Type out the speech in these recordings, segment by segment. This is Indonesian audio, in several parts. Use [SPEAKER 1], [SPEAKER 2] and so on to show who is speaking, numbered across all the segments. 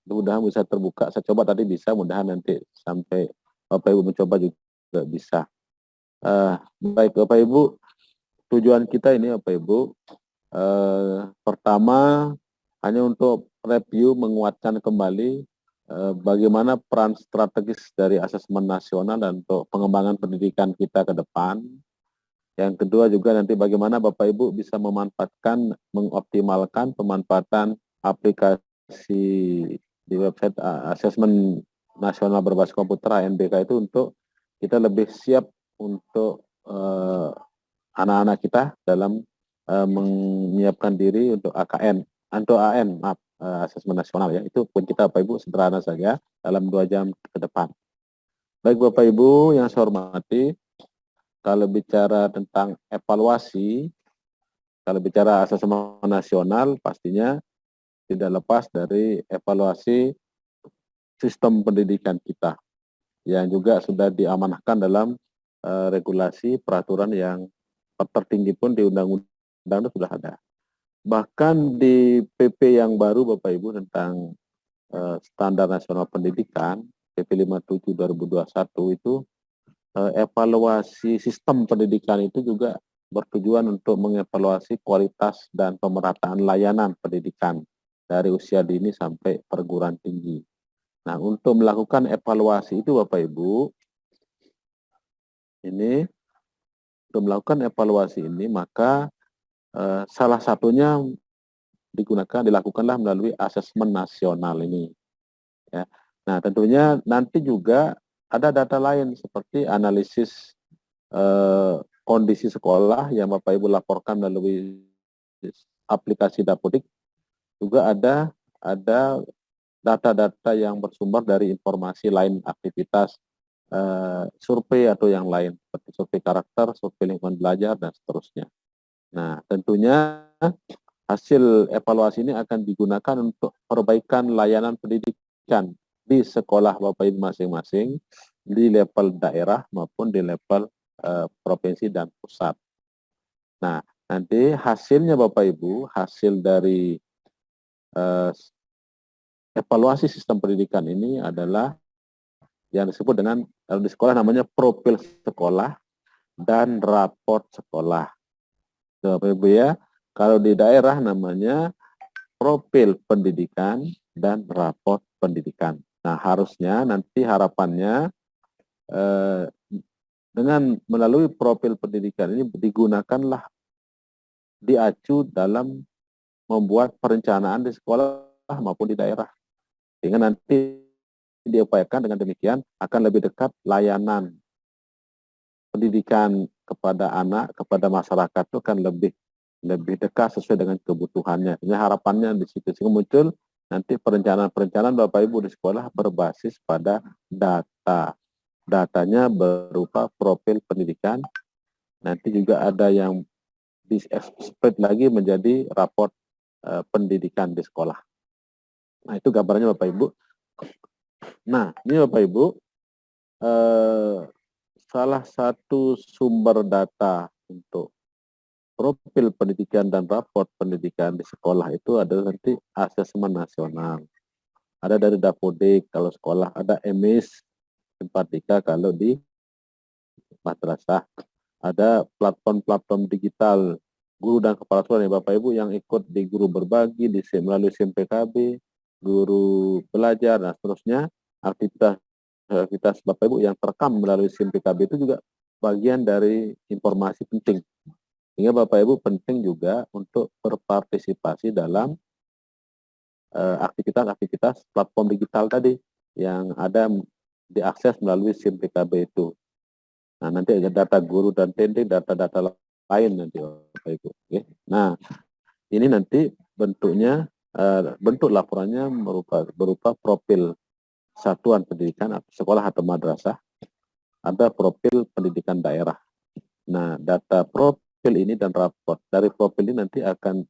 [SPEAKER 1] mudah-mudahan bisa terbuka. Saya coba tadi bisa, mudahan nanti sampai Bapak Ibu mencoba juga bisa. Baik Bapak Ibu, tujuan kita ini Bapak Ibu, pertama hanya untuk review, menguatkan kembali bagaimana peran strategis dari asesmen nasional dan untuk pengembangan pendidikan kita ke depan. Yang kedua juga nanti bagaimana Bapak Ibu bisa memanfaatkan, mengoptimalkan pemanfaatan aplikasi di website asesmen nasional berbasis komputer ANBK itu untuk kita lebih siap untuk anak-anak kita dalam menyiapkan diri untuk AKN, untuk AN, maaf, asesmen nasional ya. Itu pun kita Bapak Ibu sederhana saja dalam 2 jam ke depan. Baik Bapak Ibu yang saya hormati, kalau bicara tentang evaluasi, kalau bicara asesmen nasional pastinya tidak lepas dari evaluasi sistem pendidikan kita yang juga sudah diamanahkan dalam regulasi peraturan yang tertinggi pun di undang-undang itu sudah ada. Bahkan di PP yang baru Bapak Ibu tentang Standar Nasional Pendidikan, PP 57 2021 itu evaluasi sistem pendidikan itu juga bertujuan untuk mengevaluasi kualitas dan pemerataan layanan pendidikan dari usia dini sampai perguruan tinggi. Nah, untuk melakukan evaluasi itu Bapak Ibu, ini untuk melakukan evaluasi ini maka salah satunya dilakukanlah melalui asesmen nasional ini. Ya. Nah, tentunya nanti juga ada data lain seperti analisis kondisi sekolah yang Bapak Ibu laporkan melalui aplikasi Dapodik. Juga ada data-data yang bersumber dari informasi lain aktivitas survei atau yang lain seperti survei karakter, survei lingkungan belajar dan seterusnya. Nah, tentunya hasil evaluasi ini akan digunakan untuk perbaikan layanan pendidikan di sekolah Bapak Ibu masing-masing di level daerah maupun di level provinsi dan pusat. Nah, nanti hasilnya Bapak Ibu, hasil dari evaluasi sistem pendidikan ini adalah yang disebut dengan di sekolah namanya profil sekolah dan raport sekolah. Bapak Ibu ya, kalau di daerah namanya profil pendidikan dan raport pendidikan. Nah, harusnya nanti harapannya dengan melalui profil pendidikan ini digunakanlah diacu dalam membuat perencanaan di sekolah maupun di daerah. Sehingga nanti diupayakan dengan demikian akan lebih dekat layanan pendidikan kepada anak, kepada masyarakat itu akan lebih dekat sesuai dengan kebutuhannya. Ini harapannya di situ sehingga muncul nanti perencanaan Bapak Ibu di sekolah berbasis pada data. Datanya berupa profil pendidikan. Nanti juga ada yang di-split lagi menjadi raport pendidikan di sekolah. Nah, itu gambarnya Bapak Ibu. Nah, ini Bapak Ibu, salah satu sumber data untuk profil pendidikan dan raport pendidikan di sekolah itu adalah nanti asesmen nasional. Ada dari Dapodik kalau sekolah, ada EMIS Simpatika kalau di madrasah. Ada platform-platform digital guru dan kepala sekolah nih Bapak Ibu yang ikut di guru berbagi di melalui SIMPKB, guru belajar dan seterusnya. Aktivitas Bapak Ibu yang terekam melalui SIMPKB itu juga bagian dari informasi penting. Sehingga Bapak Ibu penting juga untuk berpartisipasi dalam aktivitas platform digital tadi yang ada diakses melalui SIMPKB itu. Nah, nanti ada data guru dan TND, data-data lain nanti Bapak Ibu. Oke. Nah, ini nanti bentuknya, bentuk laporannya berupa profil satuan pendidikan atau sekolah atau madrasah, ada profil pendidikan daerah. Nah, data profil ini dan raport dari profil ini nanti akan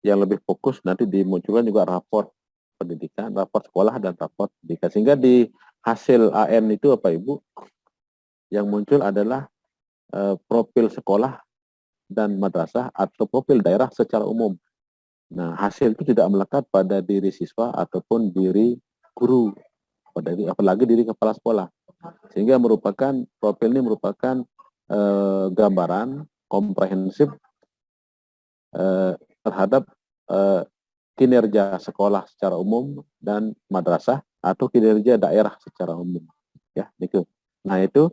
[SPEAKER 1] yang lebih fokus nanti dimunculkan juga raport pendidikan, raport sekolah dan raport pendidikan. Sehingga di hasil AN itu Bapak Ibu yang muncul adalah profil sekolah dan madrasah atau profil daerah secara umum. Nah, hasil itu tidak melekat pada diri siswa ataupun diri guru, apalagi diri kepala sekolah. Sehingga profil ini merupakan gambaran komprehensif terhadap kinerja sekolah secara umum dan madrasah atau kinerja daerah secara umum. Ya, itu. Nah, itu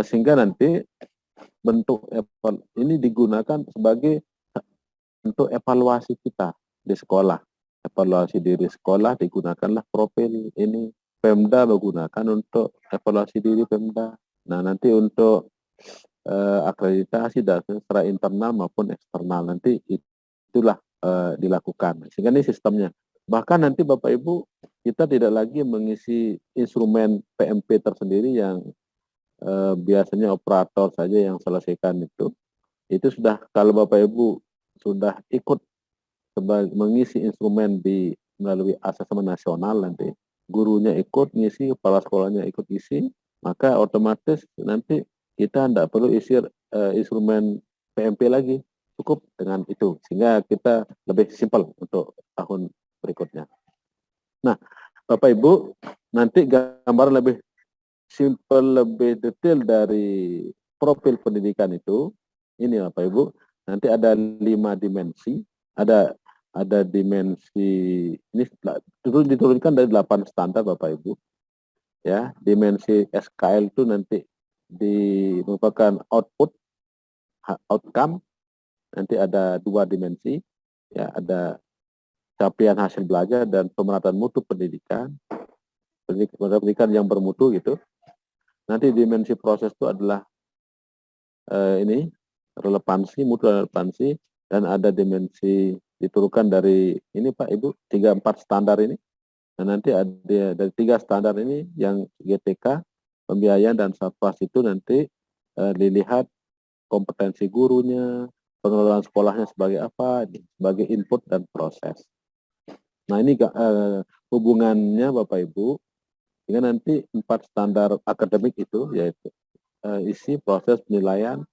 [SPEAKER 1] sehingga nanti bentuk ini digunakan sebagai bentuk evaluasi kita di sekolah. Evaluasi diri sekolah digunakanlah profil ini. Pemda menggunakan untuk evaluasi diri Pemda. Nah, nanti untuk akreditasi secara internal maupun eksternal nanti itulah dilakukan. Sehingga ini sistemnya. Bahkan nanti Bapak Ibu kita tidak lagi mengisi instrumen PMP tersendiri yang biasanya operator saja yang selesaikan itu. Itu sudah kalau Bapak Ibu sudah ikut mengisi instrumen melalui asesmen nasional nanti gurunya ikut ngisi, kepala sekolahnya ikut isi, maka otomatis nanti kita tidak perlu isi instrumen PMP lagi, cukup dengan itu sehingga kita lebih simpel untuk tahun berikutnya. Nah, Bapak Ibu nanti gambaran lebih simpel, lebih detail dari profil pendidikan itu ini Bapak Ibu, nanti ada 5 dimensi, ada dimensi ini diturunkan dari 8 standar Bapak Ibu. Ya, dimensi SKL itu nanti merupakan outcome, nanti ada 2 dimensi, ya, ada capaian hasil belajar dan pemerataan mutu pendidikan yang bermutu gitu. Nanti dimensi proses itu adalah ini relevansi, mutu relevansi, dan ada dimensi diturunkan dari ini Pak Ibu 3-4 standar ini. Nah, nanti ada dari 3 standar ini yang GTK, pembiayaan dan satpas itu nanti dilihat kompetensi gurunya, pengelolaan sekolahnya sebagai apa, sebagai input dan proses. Nah, ini hubungannya Bapak Ibu dengan nanti 4 standar akademik itu yaitu isi, proses, penilaian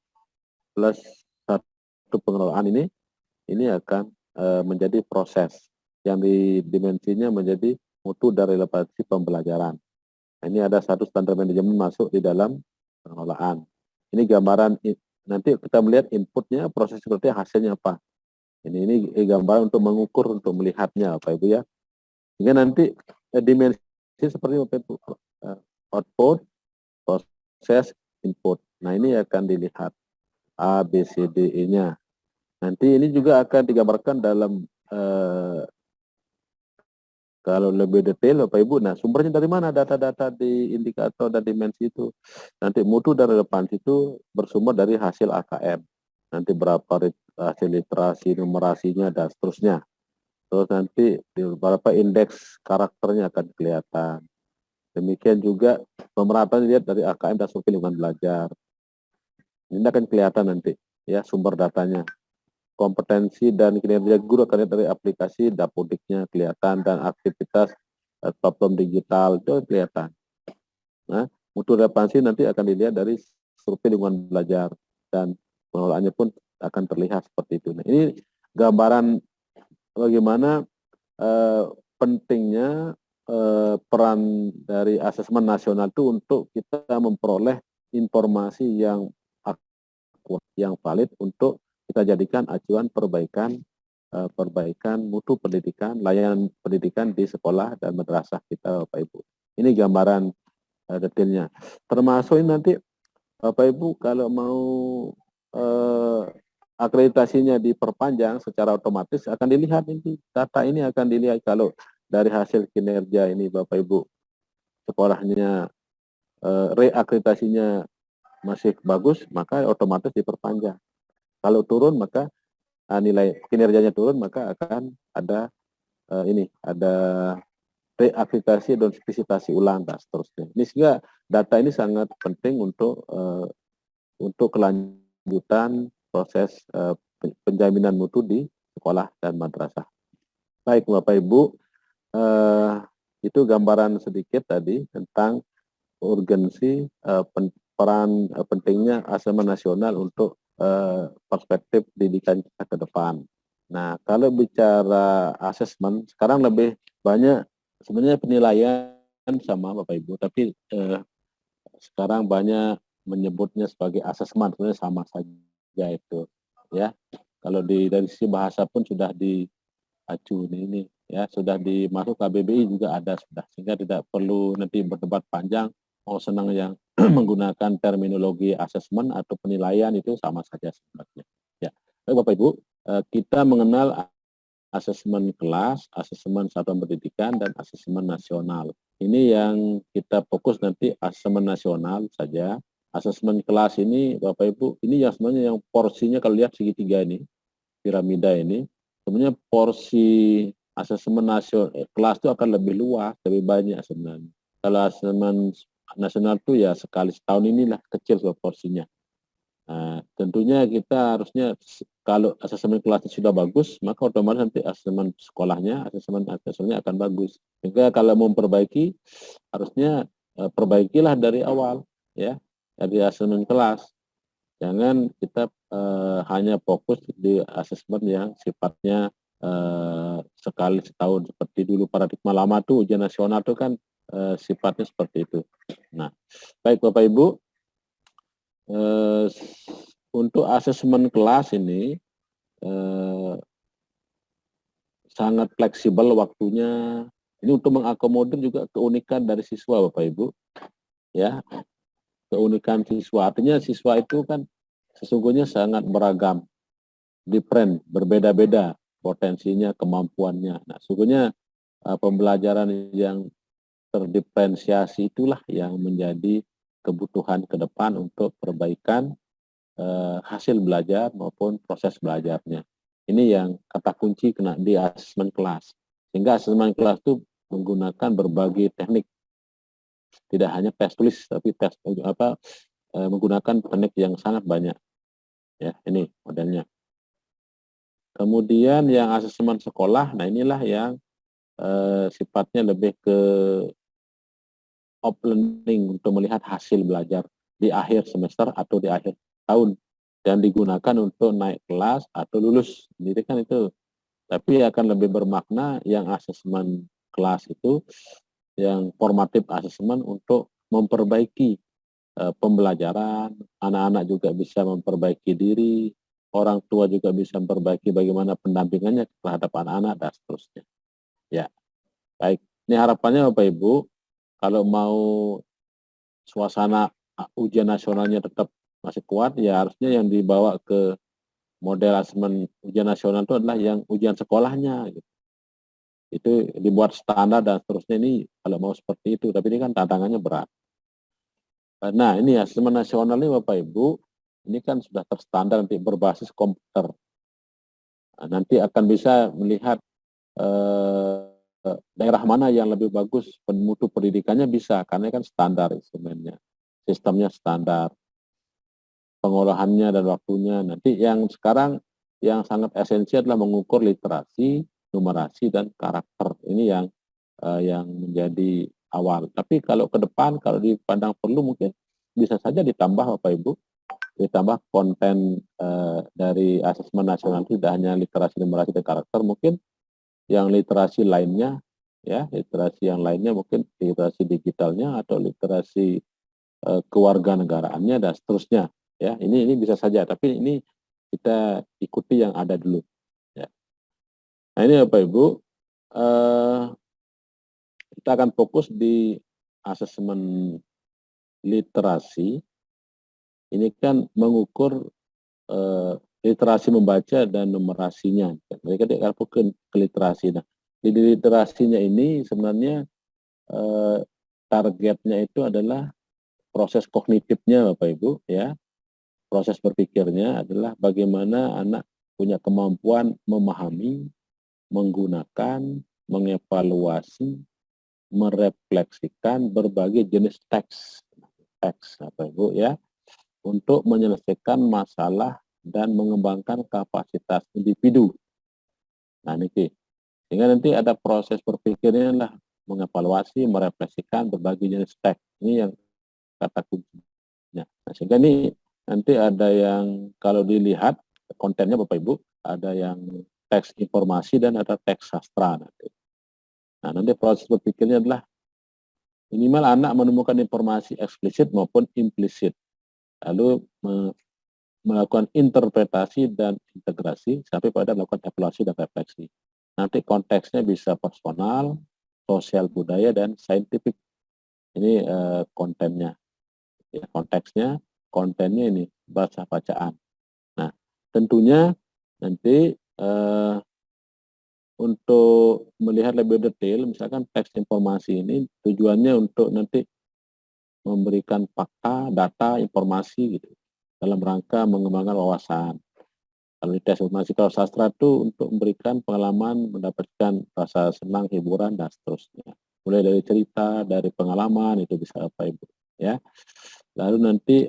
[SPEAKER 1] plus 1 pengelolaan ini akan menjadi proses yang di dimensinya menjadi mutu dan relevansi pembelajaran. Nah, ini ada 1 standar manajemen masuk di dalam pengelolaan. Ini gambaran nanti kita melihat inputnya, proses seperti hasilnya apa. Ini gambaran untuk mengukur, untuk melihatnya Bapak Ibu ya. Sehingga nanti dimensi seperti Bapak Ibu, output, proses, input. Nah, ini akan dilihat A, B, C, D, E-nya. Nanti ini juga akan digambarkan dalam kalau lebih detail Bapak Ibu, nah sumbernya dari mana data-data di indikator dan dimensi itu. Nanti mutu dan relevansi itu bersumber dari hasil AKM. Nanti berapa hasil literasi, numerasinya, dan seterusnya. Terus nanti beberapa indeks karakternya akan kelihatan. Demikian juga pemerataan dilihat dari AKM dan survei lingkungan belajar. Ini akan kelihatan nanti ya sumber datanya. Kompetensi dan kinerja guru akan lihat dari aplikasi Dapodiknya kelihatan dan aktivitas platform digital itu kelihatan. Nah, mutu relevansi nanti akan dilihat dari survei lingkungan belajar dan pengelolaannya pun akan terlihat seperti itu. Nah, ini gambaran bagaimana pentingnya peran dari asesmen nasional itu untuk kita memperoleh informasi yang akurat, yang valid untuk kita jadikan acuan perbaikan mutu pendidikan, layanan pendidikan di sekolah dan madrasah kita Bapak Ibu. Ini gambaran detailnya. Termasuk ini nanti Bapak Ibu kalau mau akreditasinya diperpanjang secara otomatis akan dilihat ini data ini akan dilihat kalau dari hasil kinerja ini Bapak Ibu sekolahnya reakreditasinya masih bagus maka otomatis diperpanjang. Kalau turun maka nilai kinerjanya turun maka akan ada ada reakreditasi dan visitasi ulang dan seterusnya. Ini sehingga data ini sangat penting untuk kelanjutan proses penjaminan mutu di sekolah dan madrasah. Baik Bapak Ibu, itu gambaran sedikit tadi tentang urgensi peran pentingnya asesmen nasional untuk perspektif pendidikan kita ke depan. Nah, kalau bicara asesmen, sekarang lebih banyak sebenarnya penilaian sama Bapak Ibu, tapi sekarang banyak menyebutnya sebagai asesmen, sebenarnya sama saja itu, ya. Kalau dari sisi bahasa pun sudah diacu ini ya, sudah dimasuk KBBI juga ada sudah, sehingga tidak perlu nanti berdebat panjang, mau senang yang menggunakan terminologi asesmen atau penilaian itu sama saja sebenarnya. Ya, baik Bapak Ibu, kita mengenal asesmen kelas, asesmen satuan pendidikan, dan asesmen nasional. Ini yang kita fokus nanti asesmen nasional saja. Asesmen kelas ini, Bapak Ibu, ini yang sebenarnya yang porsinya kalau lihat segitiga ini, piramida ini, sebenarnya porsi asesmen nasional kelas itu akan lebih luas, lebih banyak sebenarnya. Kalau asesmen nasional itu ya sekali setahun inilah kecil porsinya. Nah, tentunya kita harusnya kalau asesmen kelasnya sudah bagus, maka otomatis nanti asesmen sekolahnya, asesmennya akan bagus. Sehingga kalau mau memperbaiki, harusnya perbaikilah dari awal, ya, dari asesmen kelas. Jangan kita hanya fokus di asesmen yang sifatnya sekali setahun seperti dulu paradigma lama tuh ujian nasional tuh kan sifatnya seperti itu. Nah, baik Bapak Ibu, eh, untuk asesmen kelas ini eh, sangat fleksibel waktunya. Ini untuk mengakomodir juga keunikan dari siswa, Bapak Ibu. Ya, keunikan siswa. Artinya siswa itu kan sesungguhnya sangat beragam, different, berbeda-beda potensinya, kemampuannya. Nah, sesungguhnya pembelajaran yang terdiferensiasi itulah yang menjadi kebutuhan ke depan untuk perbaikan hasil belajar maupun proses belajarnya. Ini yang kata kunci kena di asesmen kelas. Sehingga asesmen kelas itu menggunakan berbagai teknik, tidak hanya tes tulis, tapi tes menggunakan teknik yang sangat banyak. Ya, ini modelnya. Kemudian yang asesmen sekolah, nah inilah yang sifatnya lebih ke off learning untuk melihat hasil belajar di akhir semester atau di akhir tahun dan digunakan untuk naik kelas atau lulus. Jadi kan itu, tapi akan lebih bermakna yang asesmen kelas itu, yang formatif asesmen untuk memperbaiki pembelajaran, anak-anak juga bisa memperbaiki diri, orang tua juga bisa memperbaiki bagaimana pendampingannya terhadap anak-anak dan seterusnya. Ya, baik. Ini harapannya Bapak Ibu, kalau mau suasana ujian nasionalnya tetap masih kuat, ya harusnya yang dibawa ke model asesmen ujian nasional itu adalah yang ujian sekolahnya. Gitu. Itu dibuat standar dan seterusnya ini kalau mau seperti itu, tapi ini kan tantangannya berat. Nah ini asesmen nasional ini Bapak Ibu, ini kan sudah terstandar nanti berbasis komputer. Nah, nanti akan bisa melihat daerah mana yang lebih bagus mutu pendidikannya bisa, karena kan standar instrumennya, sistemnya standar, pengolahannya dan waktunya. Nanti yang sekarang yang sangat esensial adalah mengukur literasi, numerasi, dan karakter. Ini yang menjadi awal. Tapi kalau ke depan, kalau dipandang perlu mungkin bisa saja ditambah Bapak Ibu, ditambah konten dari asesmen nasional tidak hanya literasi, numerasi, dan karakter, mungkin yang literasi lainnya, ya literasi yang lainnya mungkin literasi digitalnya atau literasi kewarganegaraannya dan seterusnya. Ya, ini bisa saja, tapi ini kita ikuti yang ada dulu. Ya. Nah ini Bapak Ibu, eh, kita akan fokus di asesmen literasi. Ini kan mengukur literasi membaca dan numerasinya. Mereka tidak akan ke literasi. Nah, di literasinya ini sebenarnya eh, targetnya itu adalah proses kognitifnya Bapak Ibu, ya. Proses berpikirnya adalah bagaimana anak punya kemampuan memahami, menggunakan, mengevaluasi, merefleksikan berbagai jenis teks Bapak Ibu, ya, untuk menyelesaikan masalah dan mengembangkan kapasitas individu. Nah, ini sehingga nanti ada proses berpikirnya lah, mengevaluasi, merefleksikan berbagai jenis teks. Ini yang kata kuncinya. Nah, sehingga ini nanti ada yang kalau dilihat kontennya Bapak Ibu, ada yang teks informasi dan ada teks sastra nanti. Nah, nanti proses berpikirnya adalah minimal anak menemukan informasi eksplisit maupun implisit, lalu melakukan interpretasi dan integrasi sampai pada melakukan evaluasi dan refleksi. Nanti konteksnya bisa personal, sosial budaya, dan saintifik. Ini kontennya, ya, kontennya ini bahasa bacaan. Nah, tentunya nanti untuk melihat lebih detail, misalkan teks informasi ini tujuannya untuk nanti memberikan fakta, data, informasi gitu dalam rangka mengembangkan wawasan. Kalau di teks informasi kalau sastra itu untuk memberikan pengalaman, mendapatkan rasa senang, hiburan, dan seterusnya. Mulai dari cerita, dari pengalaman, itu bisa apa Ibu. Ya. Lalu nanti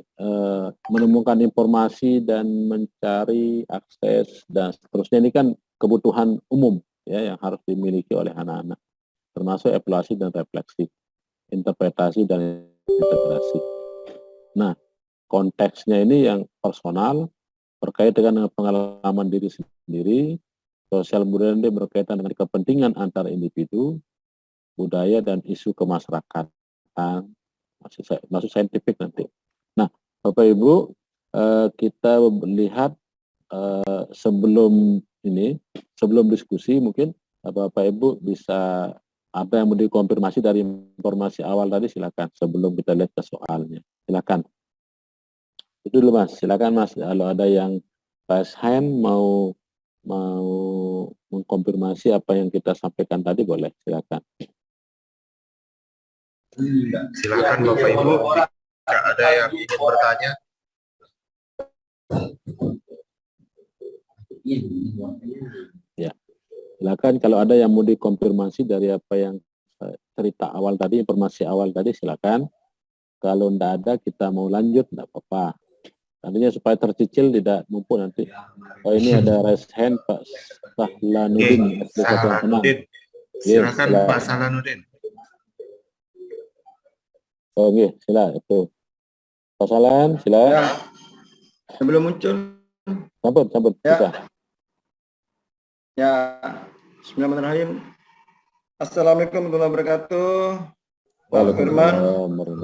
[SPEAKER 1] menemukan informasi dan mencari akses dan seterusnya. Ini kan kebutuhan umum ya yang harus dimiliki oleh anak-anak. Termasuk evaluasi dan refleksi, interpretasi dan integrasi. Nah, konteksnya ini yang personal, berkait dengan pengalaman diri sendiri, sosial budaya ini berkaitan dengan kepentingan antar individu, budaya dan isu kemasyarakatan, masuk saintifik nanti. Nah, Bapak Ibu, kita lihat sebelum diskusi mungkin Bapak Ibu bisa apa yang mau dikonfirmasi dari informasi awal tadi, silakan sebelum kita lihat ke soalnya. Silakan. Itu dulu Mas, silakan Mas. Kalau ada yang raise hand mau mengkonfirmasi apa yang kita sampaikan tadi, boleh, silakan.
[SPEAKER 2] Silakan Bapak Ibu, jika ada yang ingin bertanya.
[SPEAKER 1] Ya, silakan kalau ada yang mau dikonfirmasi dari apa yang cerita awal tadi, informasi awal tadi, silakan. Kalau tidak ada, kita mau lanjut, tidak apa-apa. Nantinya supaya tercicil tidak mumpun nanti. Oh, ini ada raise hand Pak Sahlanuddin.
[SPEAKER 2] Sahlanuddin. Silakan Pak Sahlanuddin.
[SPEAKER 1] Oh, iya, silakan itu. Pak Sahlan, silakan.
[SPEAKER 3] Ya. Sebelum muncul.
[SPEAKER 1] Sambut,
[SPEAKER 3] ya.
[SPEAKER 1] bisa.
[SPEAKER 3] Ya, bismillahirrahmanirrahim. Assalamualaikum warahmatullahi wabarakatuh. Pak Firman,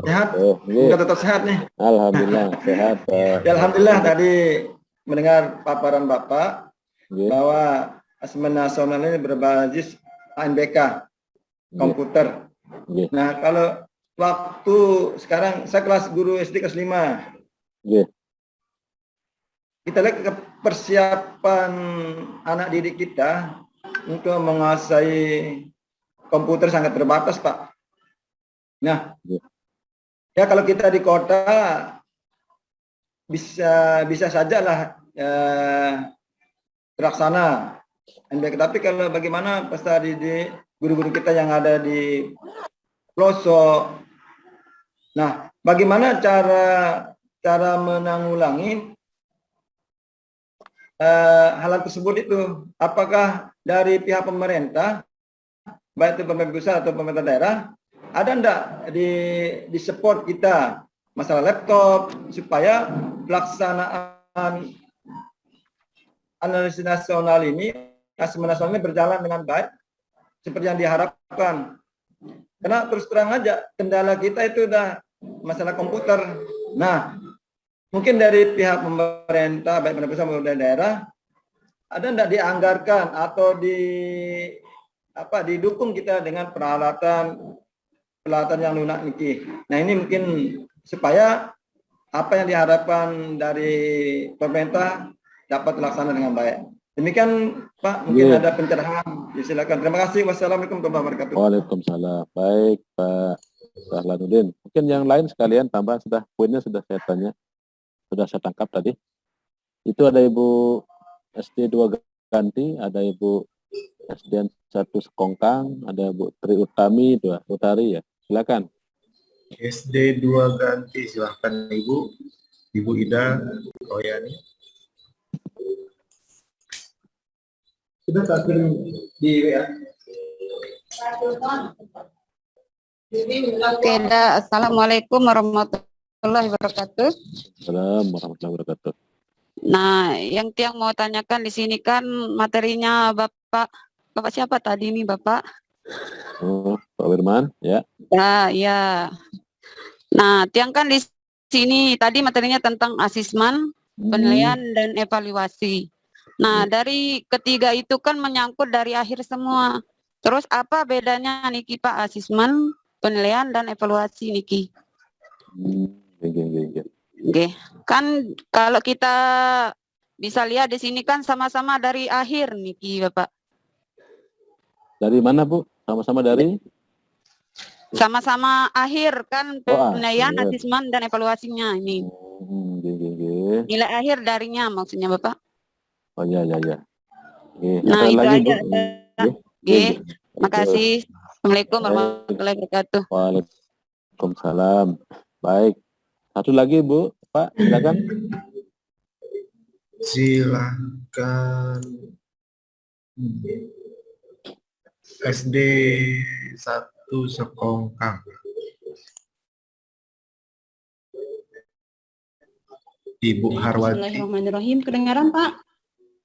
[SPEAKER 3] sehat? Kita tetap sehat nih.
[SPEAKER 1] Alhamdulillah, sehat.
[SPEAKER 3] Ya, alhamdulillah tadi mendengar paparan Bapak bahwa asesmen nasional ini berbasis ANBK, komputer. Nah, kalau waktu sekarang, saya kelas guru SD kelas 5. Kita lihat ke persiapan anak didik kita untuk menguasai komputer sangat terbatas, Pak. Nah, ya kalau kita di kota bisa saja lah terlaksana. Tapi kalau bagaimana peserta didik guru-guru kita yang ada di pelosok, nah bagaimana cara menanggulangi hal tersebut itu? Apakah dari pihak pemerintah, baik itu pemerintah pusat atau pemerintah daerah, ada enggak di support kita masalah laptop supaya pelaksanaan analisis nasional ini, asesmen nasional ini berjalan dengan baik seperti yang diharapkan. Karena terus terang aja kendala kita itu udah masalah komputer. Nah, mungkin dari pihak pemerintah baik pemerintah pusat maupun daerah ada enggak dianggarkan atau didukung kita dengan peralatan yang lunak niki. Nah, ini mungkin supaya apa yang diharapkan dari pemerintah dapat terlaksana dengan baik. Demikian Pak, mungkin ada pencerahan. Silakan. Terima kasih. Wassalamualaikum warahmatullahi wabarakatuh.
[SPEAKER 1] Waalaikumsalam. Baik Pak Sahlanuddin. Mungkin yang lain sekalian tambahan poinnya sudah saya tanya, sudah saya tangkap tadi. Itu ada Ibu SD 2 Ganti, ada Ibu SDN 1 Sekongkang, ada Bu Tri Utari ya. Silakan.
[SPEAKER 2] SD 2 Ganti, silakan Ibu Ida Royani.
[SPEAKER 3] Sudah kirim di WA.
[SPEAKER 4] Assalamualaikum warahmatullahi wabarakatuh.
[SPEAKER 1] Assalamualaikum warahmatullahi wabarakatuh.
[SPEAKER 4] Nah, yang Tiang mau tanyakan di sini kan materinya Bapak siapa tadi nih Bapak?
[SPEAKER 1] Oh, Pak Firman, ya.
[SPEAKER 4] Ya, ya. Nah, Tiang kan di sini tadi materinya tentang asesmen, penilaian dan evaluasi. Nah, dari ketiga itu kan menyangkut dari akhir semua. Terus apa bedanya Niki Pak, asesmen, penilaian dan evaluasi Niki? Oke. Kan kalau kita bisa lihat di sini kan sama-sama dari akhir Niki Bapak.
[SPEAKER 1] Dari mana Bu? Sama-sama dari?
[SPEAKER 4] Sama-sama akhir kan penilaian,
[SPEAKER 1] akhir.
[SPEAKER 4] asesmen dan evaluasinya ini. Nilai akhir darinya maksudnya Bapak.
[SPEAKER 1] Oh ya.
[SPEAKER 4] Nah,
[SPEAKER 1] Ada
[SPEAKER 4] itu
[SPEAKER 1] lagi
[SPEAKER 4] aja.
[SPEAKER 1] Bu?
[SPEAKER 4] Oke. Makasih. Assalamualaikum warahmatullahi wabarakatuh.
[SPEAKER 1] Waalaikumsalam. Baik. Satu lagi Bu, Pak, silakan.
[SPEAKER 2] Silakan. SD 1 Sekongkang. Ibu Harwati.
[SPEAKER 5] Bismillahirrahmanirrahim. Kedengaran Pak?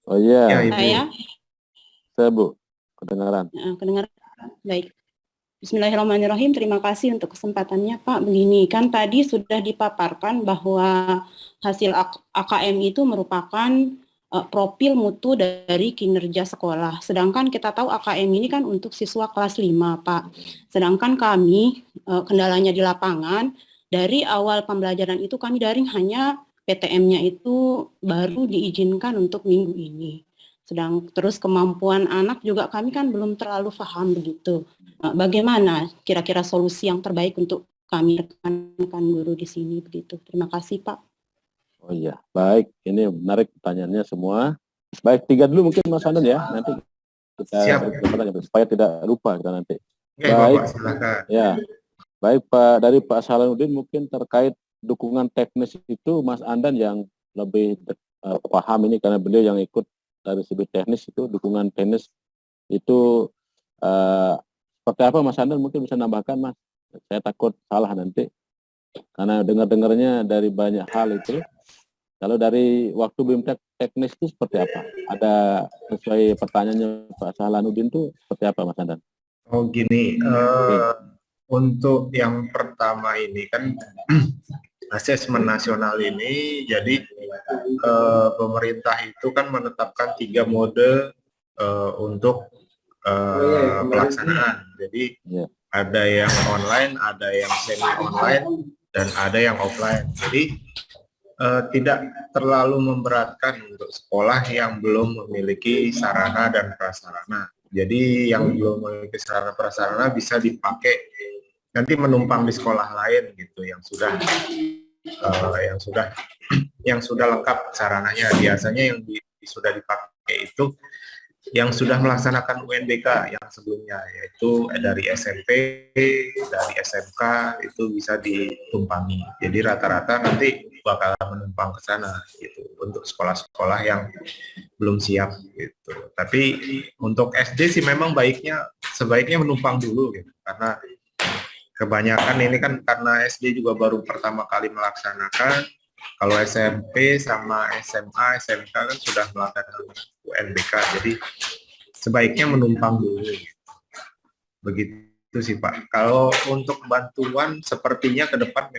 [SPEAKER 1] Oh iya.
[SPEAKER 2] Ya, Ibu.
[SPEAKER 1] Saya Bu, kedengaran.
[SPEAKER 5] Kedengaran. Baik. Bismillahirrahmanirrahim. Terima kasih untuk kesempatannya Pak. Begini, kan tadi sudah dipaparkan bahwa hasil AKM itu merupakan profil mutu dari kinerja sekolah. Sedangkan kita tahu AKM ini kan untuk siswa kelas 5 Pak. Sedangkan kami kendalanya di lapangan, dari awal pembelajaran itu kami daring hanya PTM-nya itu baru diizinkan untuk minggu ini. Terus kemampuan anak juga kami kan belum terlalu paham begitu. Bagaimana kira-kira solusi yang terbaik untuk kami rekan-rekan guru di sini begitu. Terima kasih Pak.
[SPEAKER 1] Oh iya, baik. Ini menarik pertanyaannya semua. Baik, 3 dulu mungkin Mas Andan ya. Nanti kita bertanya supaya tidak lupa kita nanti.
[SPEAKER 2] Baik, Bapak, silakan.
[SPEAKER 1] Ya. Baik Pak, dari Pak Salahuddin mungkin terkait dukungan teknis itu Mas Andan yang lebih paham ini karena beliau yang ikut dari segi teknis itu dukungan teknis itu seperti apa Mas Andan mungkin bisa nambahkan Mas. Saya takut salah nanti karena dengar-dengarnya dari banyak hal itu. Kalau dari waktu BIMTEK teknis itu seperti apa? Ada sesuai pertanyaannya Pak Salahuddin itu seperti apa Mas Andan?
[SPEAKER 2] Oh gini, untuk yang pertama ini kan asesmen nasional ini, jadi pemerintah itu kan menetapkan 3 mode untuk pelaksanaan. Jadi ada yang online, ada yang semi online, dan ada yang offline. Jadi tidak terlalu memberatkan untuk sekolah yang belum memiliki sarana dan prasarana. Jadi yang belum memiliki sarana prasarana bisa dipakai nanti menumpang di sekolah lain gitu yang sudah lengkap sarananya. Biasanya yang sudah dipakai itu yang sudah melaksanakan UNBK yang sebelumnya, yaitu dari SMP, dari SMK itu bisa ditumpangi. Jadi rata-rata nanti bakal menumpang ke sana gitu untuk sekolah-sekolah yang belum siap gitu. Tapi untuk SD sih memang sebaiknya menumpang dulu gitu, karena kebanyakan ini kan karena SD juga baru pertama kali melaksanakan. Kalau SMP sama SMA, SMK kan sudah melaksanakan UNBK, jadi sebaiknya menumpang dulu. Begitu sih Pak. Kalau untuk bantuan sepertinya ke depan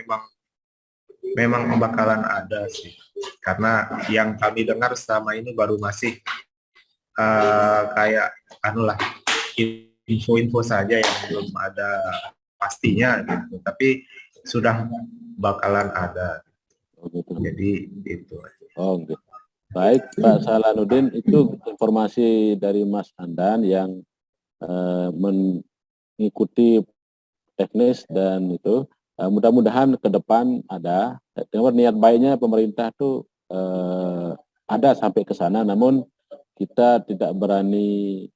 [SPEAKER 2] memang bakalan ada sih. Karena yang kami dengar selama ini baru masih kayak info-info saja yang belum ada pastinya gitu. Tapi sudah bakalan ada. Jadi itu.
[SPEAKER 1] Oh, gitu. Baik Pak Salahuddin, itu informasi dari Mas Andan yang mengikuti teknis dan itu mudah-mudahan ke depan ada. Niat baiknya pemerintah itu ada sampai ke sana, namun kita tidak berani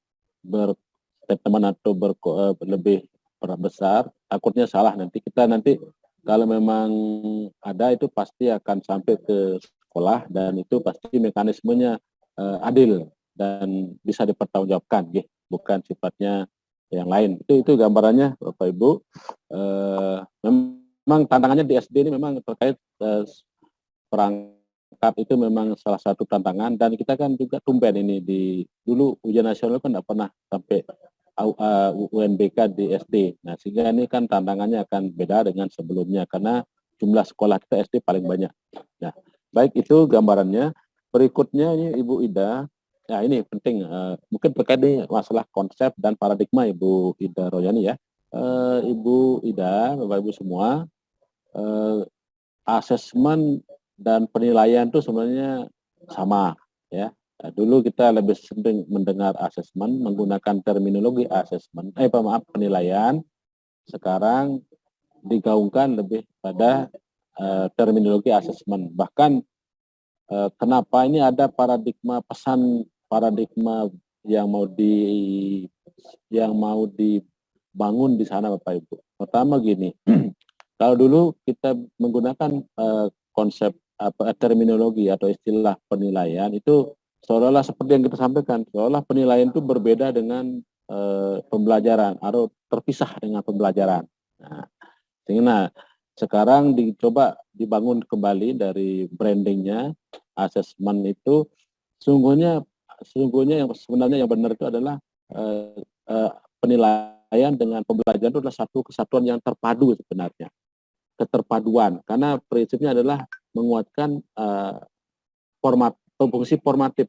[SPEAKER 1] berteman atau lebih besar, takutnya salah nanti. Kita nanti kalau memang ada itu pasti akan sampai ke sekolah dan itu pasti mekanismenya adil dan bisa dipertanggungjawabkan, bukan sifatnya yang lain. Itu gambarannya Bapak Ibu. Memang tantangannya di SD ini memang terkait perangkat itu memang salah satu tantangan, dan kita kan juga tumben ini dulu ujian nasional kan tidak pernah sampai UNBK di SD. Nah, sehingga ini kan tantangannya akan beda dengan sebelumnya karena jumlah sekolah kita SD paling banyak. Nah, baik itu gambarannya. Berikutnya ini Ibu Ida. Nah, ini penting, mungkin terkait dengan masalah konsep dan paradigma Ibu Ida Royani ya. Ibu Ida, Bapak Ibu semua, asesmen dan penilaian itu sebenarnya sama ya. Nah, dulu kita lebih sering mendengar asesmen menggunakan terminologi asesmen, penilaian. Sekarang digaungkan lebih pada terminologi asesmen. Bahkan kenapa ini ada paradigma yang mau dibangun di sana Bapak Ibu. Pertama gini, kalau dulu kita menggunakan konsep terminologi atau istilah penilaian itu seolah-olah seperti yang kita sampaikan, seolah penilaian itu berbeda dengan pembelajaran atau terpisah dengan pembelajaran. Nah, sehingga sekarang dicoba dibangun kembali dari brandingnya, asesmen itu sungguhnya yang sebenarnya yang benar itu adalah penilaian dengan pembelajaran itu adalah satu kesatuan yang terpadu sebenarnya. Keterpaduan, karena prinsipnya adalah menguatkan fungsi formatif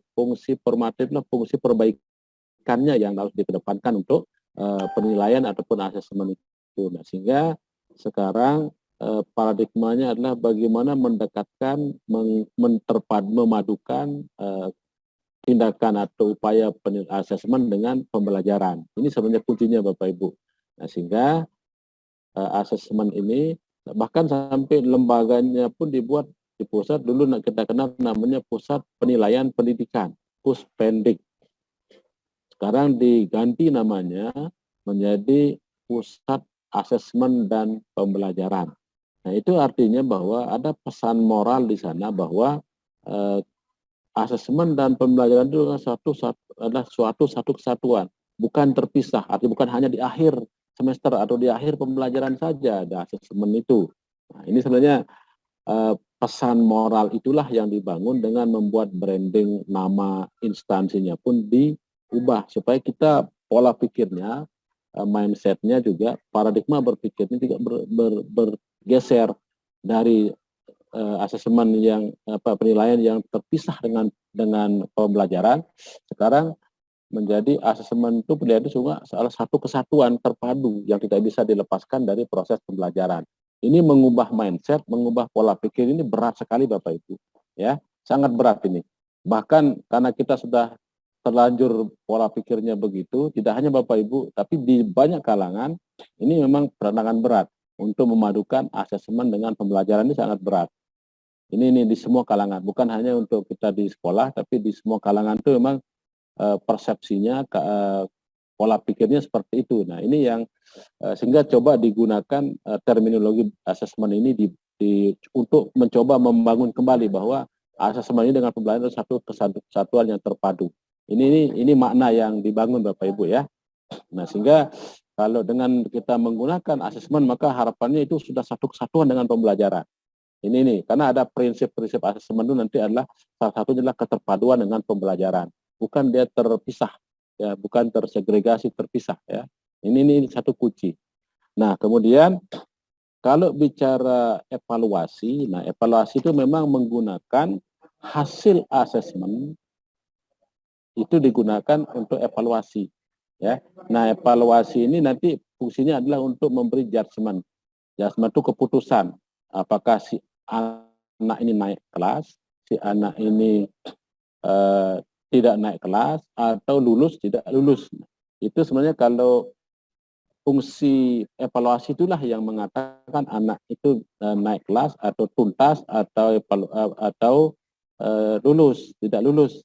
[SPEAKER 1] adalah fungsi perbaikannya yang harus dikedepankan untuk penilaian ataupun asesmen itu. Nah, sehingga sekarang paradigmanya adalah bagaimana mendekatkan, memadukan tindakan atau upaya asesmen dengan pembelajaran. Ini sebenarnya kuncinya Bapak Ibu. Nah, sehingga asesmen ini bahkan sampai lembaganya pun dibuat di pusat, dulu kita kenal namanya Pusat Penilaian Pendidikan, Puspendik. Sekarang diganti namanya menjadi Pusat Asesmen dan Pembelajaran. Nah, itu artinya bahwa ada pesan moral di sana bahwa asesmen dan pembelajaran itu adalah satu kesatuan, bukan terpisah. Artinya bukan hanya di akhir semester atau di akhir pembelajaran saja ada asesmen itu. Nah, ini sebenarnya pesan moral itulah yang dibangun dengan membuat branding nama instansinya pun diubah supaya kita pola pikirnya, mindsetnya juga, paradigma berpikirnya juga bergeser dari asesmen yang penilaian yang terpisah dengan pembelajaran. Sekarang menjadi asesmen itu penilaian itu juga salah satu kesatuan terpadu yang tidak bisa dilepaskan dari proses pembelajaran. Ini mengubah mindset, mengubah pola pikir, ini berat sekali Bapak Ibu, ya, sangat berat ini. Bahkan karena kita sudah terlanjur pola pikirnya begitu, tidak hanya Bapak Ibu, tapi di banyak kalangan ini memang tantangan berat untuk memadukan asesmen dengan pembelajaran, ini sangat berat. Ini di semua kalangan, bukan hanya untuk kita di sekolah, tapi di semua kalangan itu memang persepsinya, pola pikirnya seperti itu. Nah, ini yang sehingga coba digunakan terminologi asesmen ini untuk mencoba membangun kembali bahwa asesmen ini dengan pembelajaran itu satu kesatuan yang terpadu. Ini makna yang dibangun Bapak Ibu ya. Nah, sehingga kalau dengan kita menggunakan asesmen maka harapannya itu sudah satu kesatuan dengan pembelajaran. Ini karena ada prinsip-prinsip asesmen itu nanti adalah salah satunya adalah keterpaduan dengan pembelajaran. Bukan dia terpisah, ya, bukan tersegregasi terpisah, ya. Ini satu kunci. Nah, kemudian kalau bicara evaluasi, nah evaluasi itu memang menggunakan hasil asesmen itu digunakan untuk evaluasi, ya. Nah, evaluasi ini nanti fungsinya adalah untuk memberi judgement. Judgement itu keputusan. Apakah si anak ini naik kelas, si anak ini tidak naik kelas, atau lulus, tidak lulus. Itu sebenarnya kalau fungsi evaluasi itulah yang mengatakan anak itu naik kelas, atau tuntas, atau lulus, tidak lulus.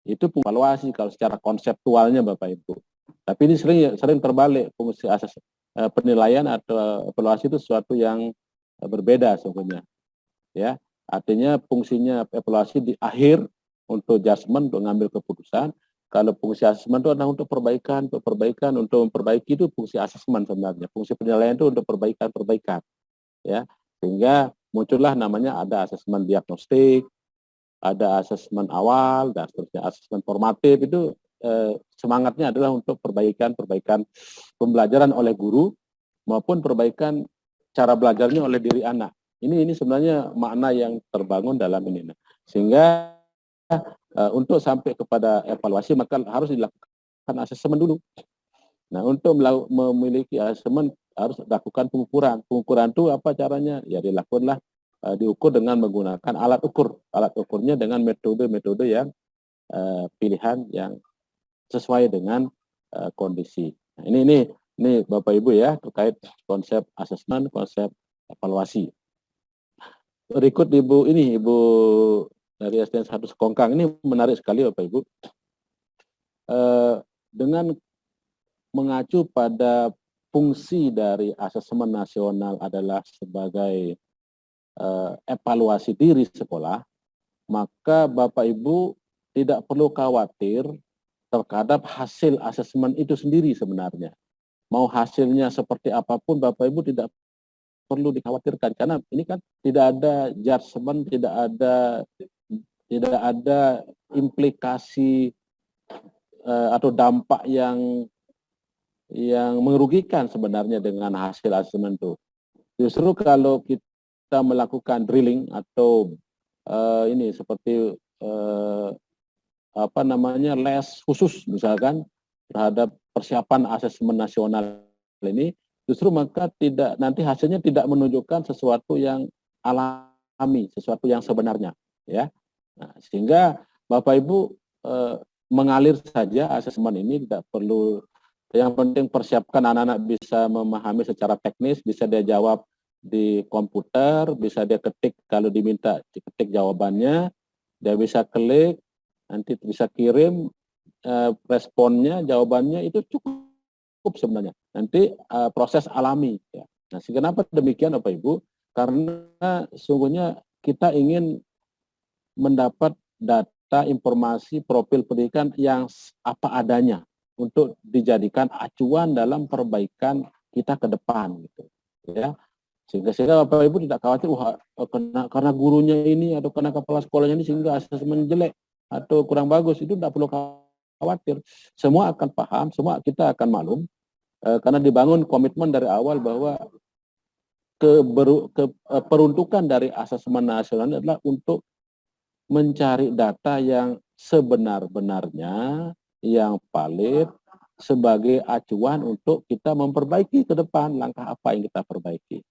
[SPEAKER 1] Itu evaluasi kalau secara konseptualnya Bapak Ibu. Tapi ini sering terbalik, fungsi penilaian atau evaluasi itu sesuatu yang berbeda sebenarnya. Ya, artinya fungsinya evaluasi di akhir untuk judgement, untuk mengambil keputusan. Kalau fungsi asesmen itu adalah untuk perbaikan, untuk memperbaiki, itu fungsi asesmen sebenarnya. Fungsi penilaian itu untuk perbaikan, ya. Sehingga muncullah namanya ada asesmen diagnostik, ada asesmen awal dan seterusnya, asesmen formatif itu semangatnya adalah untuk perbaikan pembelajaran oleh guru maupun perbaikan cara belajarnya oleh diri anak. Ini sebenarnya makna yang terbangun dalam ini. Sehingga untuk sampai kepada evaluasi maka harus dilakukan asesmen dulu. Nah, untuk memiliki asesmen harus dilakukan pengukuran. Pengukuran itu apa caranya? Ya dilakukanlah diukur dengan menggunakan alat ukur. Alat ukurnya dengan metode-metode yang pilihan yang sesuai dengan kondisi. Nah, ini Bapak Ibu ya terkait konsep asesmen, konsep evaluasi. Berikut Ibu dari SDN 1 Sekongkang ini menarik sekali Bapak Ibu. Dengan mengacu pada fungsi dari asesmen nasional adalah sebagai evaluasi diri sekolah, maka Bapak Ibu tidak perlu khawatir terhadap hasil asesmen itu sendiri sebenarnya. Mau hasilnya seperti apapun Bapak Ibu tidak perlu dikhawatirkan karena ini kan tidak ada judgement, tidak ada implikasi atau dampak yang merugikan sebenarnya dengan hasil asesmen itu. Justru kalau kita melakukan drilling atau ini seperti les khusus misalkan terhadap persiapan asesmen nasional ini, justru maka nanti hasilnya tidak menunjukkan sesuatu yang alami, sesuatu yang sebenarnya, ya. Nah, sehingga Bapak Ibu mengalir saja asesmen ini, tidak perlu. Yang penting persiapkan anak-anak bisa memahami secara teknis, bisa dia jawab di komputer, bisa dia ketik kalau diminta diketik jawabannya, dia bisa klik, nanti bisa kirim responnya, jawabannya itu cukup sebenarnya. Nanti proses alami. Ya. Nah, kenapa demikian Bapak Ibu? Karena sungguhnya kita ingin mendapat data, informasi, profil pendidikan yang apa adanya untuk dijadikan acuan dalam perbaikan kita ke depan, gitu. Ya. Sehingga Bapak Ibu tidak khawatir, karena gurunya ini atau karena kepala sekolahnya ini sehingga asesmen jelek atau kurang bagus, itu tidak perlu khawatir. Semua akan paham, semua kita akan maklum, karena dibangun komitmen dari awal bahwa peruntukan dari asesmen nasional adalah untuk mencari data yang sebenar-benarnya, yang valid, sebagai acuan untuk kita memperbaiki ke depan langkah apa yang kita perbaiki.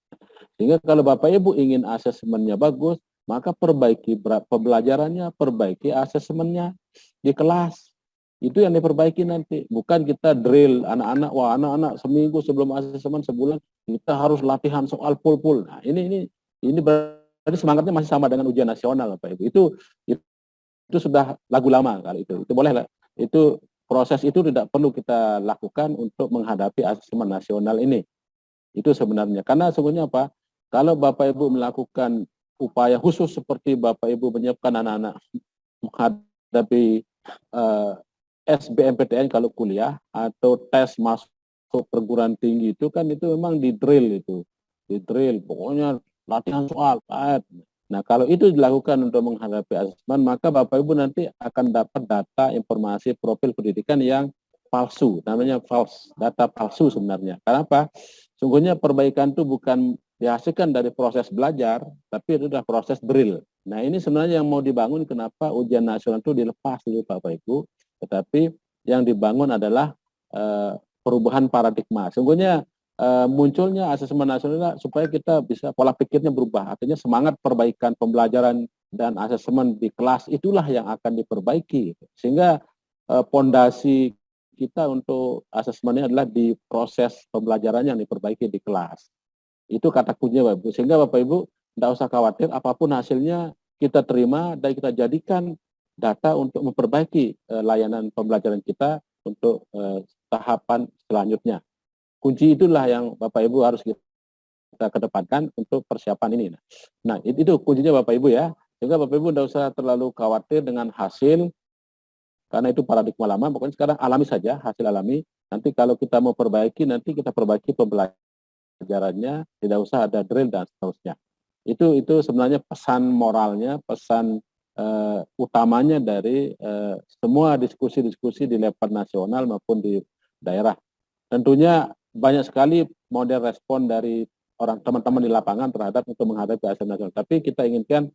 [SPEAKER 1] Sehingga kalau Bapak Ibu ingin asesmennya bagus, maka perbaiki pembelajarannya, perbaiki asesmennya di kelas. Itu yang diperbaiki nanti. Bukan kita drill anak-anak seminggu sebelum asesmen, sebulan kita harus latihan soal full. Nah, ini berarti semangatnya masih sama dengan ujian nasional Bapak Ibu. Itu sudah lagu lama kali itu. Itu boleh lah. Itu proses itu tidak perlu kita lakukan untuk menghadapi asesmen nasional ini. Itu sebenarnya. Karena sebenarnya apa? Kalau Bapak Ibu melakukan upaya khusus seperti Bapak Ibu menyiapkan anak-anak menghadapi SBMPTN kalau kuliah atau tes masuk perguruan tinggi itu kan itu memang di drill itu. Di drill, pokoknya latihan soal. Nah, kalau itu dilakukan untuk menghadapi asesmen, maka Bapak Ibu nanti akan dapat data, informasi, profil pendidikan yang palsu, namanya false, data palsu sebenarnya. Kenapa? Sungguhnya perbaikan itu bukan dihasilkan dari proses belajar, tapi itu adalah proses drill. Nah, ini sebenarnya yang mau dibangun, kenapa ujian nasional itu dilepas dulu Bapak Ibu, tetapi yang dibangun adalah perubahan paradigma. Sungguhnya munculnya asesmen nasional supaya kita bisa pola pikirnya berubah. Artinya semangat perbaikan pembelajaran dan asesmen di kelas itulah yang akan diperbaiki. Sehingga pondasi kita untuk asesmennya adalah di proses pembelajaran yang diperbaiki di kelas. Itu kata kuncinya Bapak Ibu. Sehingga Bapak Ibu tidak usah khawatir apapun hasilnya kita terima dan kita jadikan data untuk memperbaiki layanan pembelajaran kita untuk tahapan selanjutnya. Kunci itulah yang Bapak Ibu harus kita kedepankan untuk persiapan ini. Nah, itu kuncinya Bapak Ibu ya. Sehingga Bapak Ibu tidak usah terlalu khawatir dengan hasil, karena itu paradigma lama. Pokoknya sekarang alami saja, hasil alami. Nanti kalau kita mau perbaiki, nanti kita perbaiki pembelajarannya, tidak usah ada drill dan seterusnya. Itu sebenarnya pesan moralnya, pesan utamanya dari semua diskusi-diskusi di level nasional maupun di daerah. Tentunya banyak sekali model respon dari teman-teman di lapangan terhadap untuk menghadapi ASN nasional. Tapi kita inginkan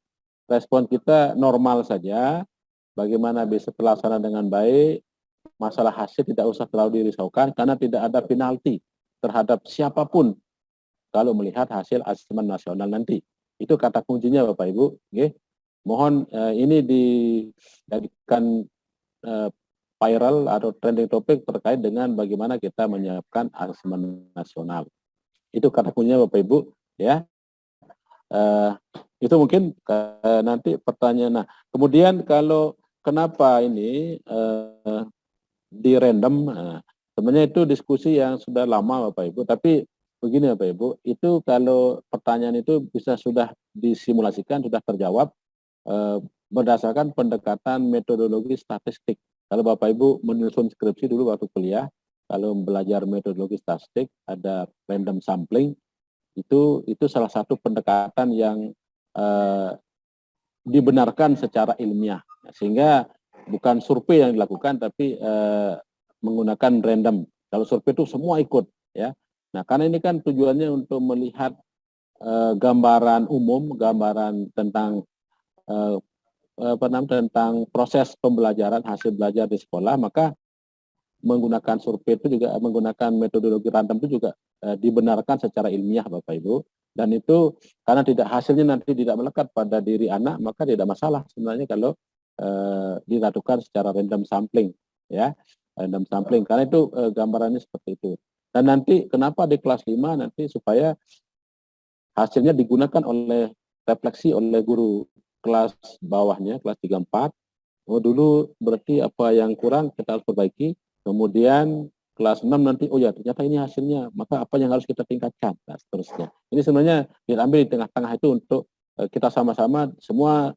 [SPEAKER 1] respon kita normal saja, bagaimana bisa terlaksana dengan baik, masalah hasil tidak usah terlalu dirisaukan karena tidak ada penalti terhadap siapapun kalau melihat hasil asesmen nasional nanti. Itu kata kuncinya Bapak Ibu. Okay. Mohon ini dijadikan viral atau trending topik terkait dengan bagaimana kita menyiapkan asesmen nasional. Itu kata kuncinya Bapak Ibu, ya. Itu mungkin nanti pertanyaan. Nah, kemudian kalau kenapa ini di random, sebenarnya itu diskusi yang sudah lama Bapak Ibu, tapi begini Bapak Ibu, itu kalau pertanyaan itu bisa sudah disimulasikan, sudah terjawab berdasarkan pendekatan metodologi statistik. Kalau Bapak Ibu menyusun skripsi dulu waktu kuliah, kalau belajar metodologi statistik ada random sampling, itu salah satu pendekatan yang dibenarkan secara ilmiah, sehingga bukan survei yang dilakukan tapi menggunakan random. Kalau survei itu semua ikut, ya. Nah, karena ini kan tujuannya untuk melihat gambaran umum, gambaran tentang tentang proses pembelajaran, hasil belajar di sekolah, maka menggunakan survei itu juga, menggunakan metodologi random itu juga dibenarkan secara ilmiah Bapak Ibu. Dan itu karena hasilnya nanti tidak melekat pada diri anak, maka tidak masalah sebenarnya kalau dilakukan secara random sampling, ya, random sampling. Karena itu gambarannya seperti itu. Dan nanti kenapa di kelas 5 nanti supaya hasilnya digunakan refleksi oleh guru kelas bawahnya, kelas 3-4. Oh, dulu berarti apa yang kurang kita harus perbaiki. Kemudian kelas 6 nanti, oh ya ternyata ini hasilnya, maka apa yang harus kita tingkatkan, nah seterusnya. Ini sebenarnya diambil di tengah-tengah itu untuk kita sama-sama semua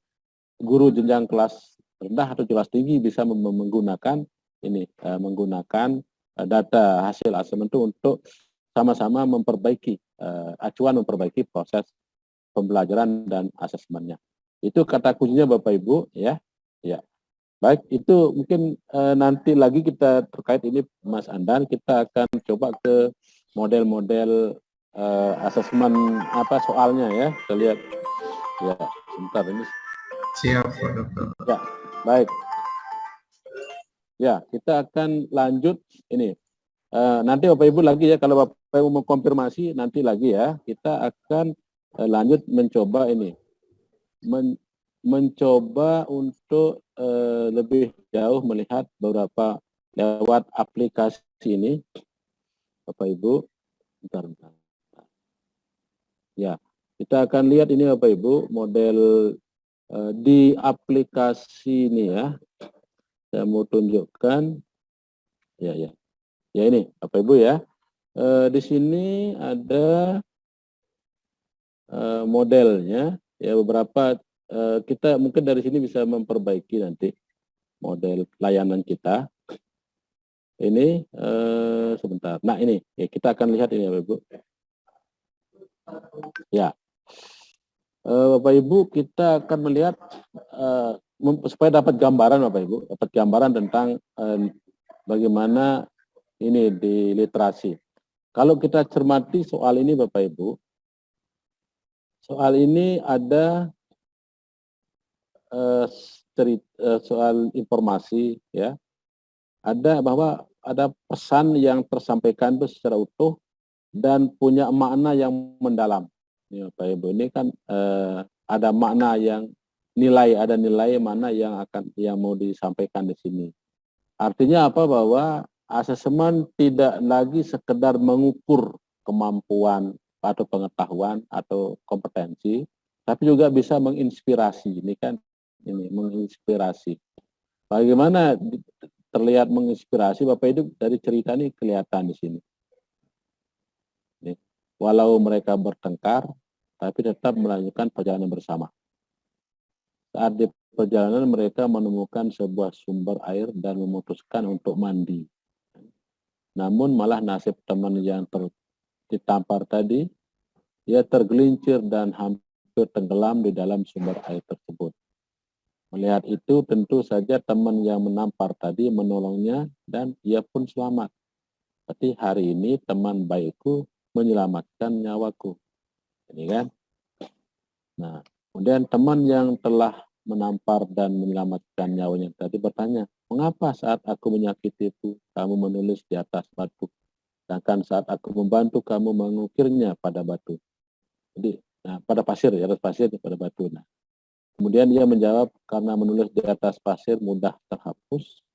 [SPEAKER 1] guru jenjang kelas rendah atau kelas tinggi bisa menggunakan ini, menggunakan data hasil asesmen itu untuk sama-sama memperbaiki acuan, memperbaiki proses pembelajaran dan asesmennya. Itu kata kuncinya Bapak Ibu, ya. Ya. Baik, itu mungkin nanti lagi kita terkait ini Mas Andan, kita akan coba ke model-model asesmen apa soalnya ya. Kita lihat. Ya, sebentar ini.
[SPEAKER 2] Siap, Pak Dokter.
[SPEAKER 1] Ya, baik. Ya, kita akan lanjut ini. Nanti Bapak Ibu lagi ya, kalau Bapak Ibu mau konfirmasi nanti lagi ya, kita akan lanjut mencoba ini. Mencoba untuk lebih jauh melihat beberapa lewat aplikasi ini, Bapak Ibu. Bentar. Ya, kita akan lihat ini Bapak Ibu model di aplikasi ini ya. Saya mau tunjukkan. Ya ini Bapak Ibu ya. Di sini ada modelnya ya, beberapa. Kita mungkin dari sini bisa memperbaiki nanti model layanan kita. Ini sebentar. Nah ini ya, kita akan lihat ini Bapak Ibu. Ya, Bapak Ibu kita akan melihat supaya dapat gambaran Bapak Ibu, dapat gambaran tentang bagaimana ini di literasi. Kalau kita cermati soal ini Bapak Ibu, soal ini ada soal informasi ya, ada bahwa ada pesan yang tersampaikan itu secara utuh dan punya makna yang mendalam. Ya, Bapak Ibu, ini kan ada makna yang ada nilai mana yang mau disampaikan di sini. Artinya apa? Bahwa asesmen tidak lagi sekedar mengukur kemampuan atau pengetahuan atau kompetensi, tapi juga bisa menginspirasi. Ini kan ini menginspirasi. Bagaimana terlihat menginspirasi Bapak Ibu dari cerita ini kelihatan di sini. Nih, walau mereka bertengkar, tapi tetap melanjutkan perjalanan bersama. Saat di perjalanan mereka menemukan sebuah sumber air dan memutuskan untuk mandi. Namun malah nasib teman yang ditampar tadi, ia tergelincir dan hampir tenggelam di dalam sumber air tersebut. Melihat itu tentu saja teman yang menampar tadi menolongnya dan ia pun selamat. Berarti hari ini teman baikku menyelamatkan nyawaku. Ini kan. Nah, kemudian teman yang telah menampar dan menyelamatkan nyawanya tadi bertanya, mengapa saat aku menyakitimu kamu menulis di atas batu, sedangkan saat aku membantu kamu mengukirnya pada batu. Jadi, nah, pada pasir, di atas pasir, pada batu. Nah, kemudian dia menjawab, karena menulis di atas pasir mudah terhapus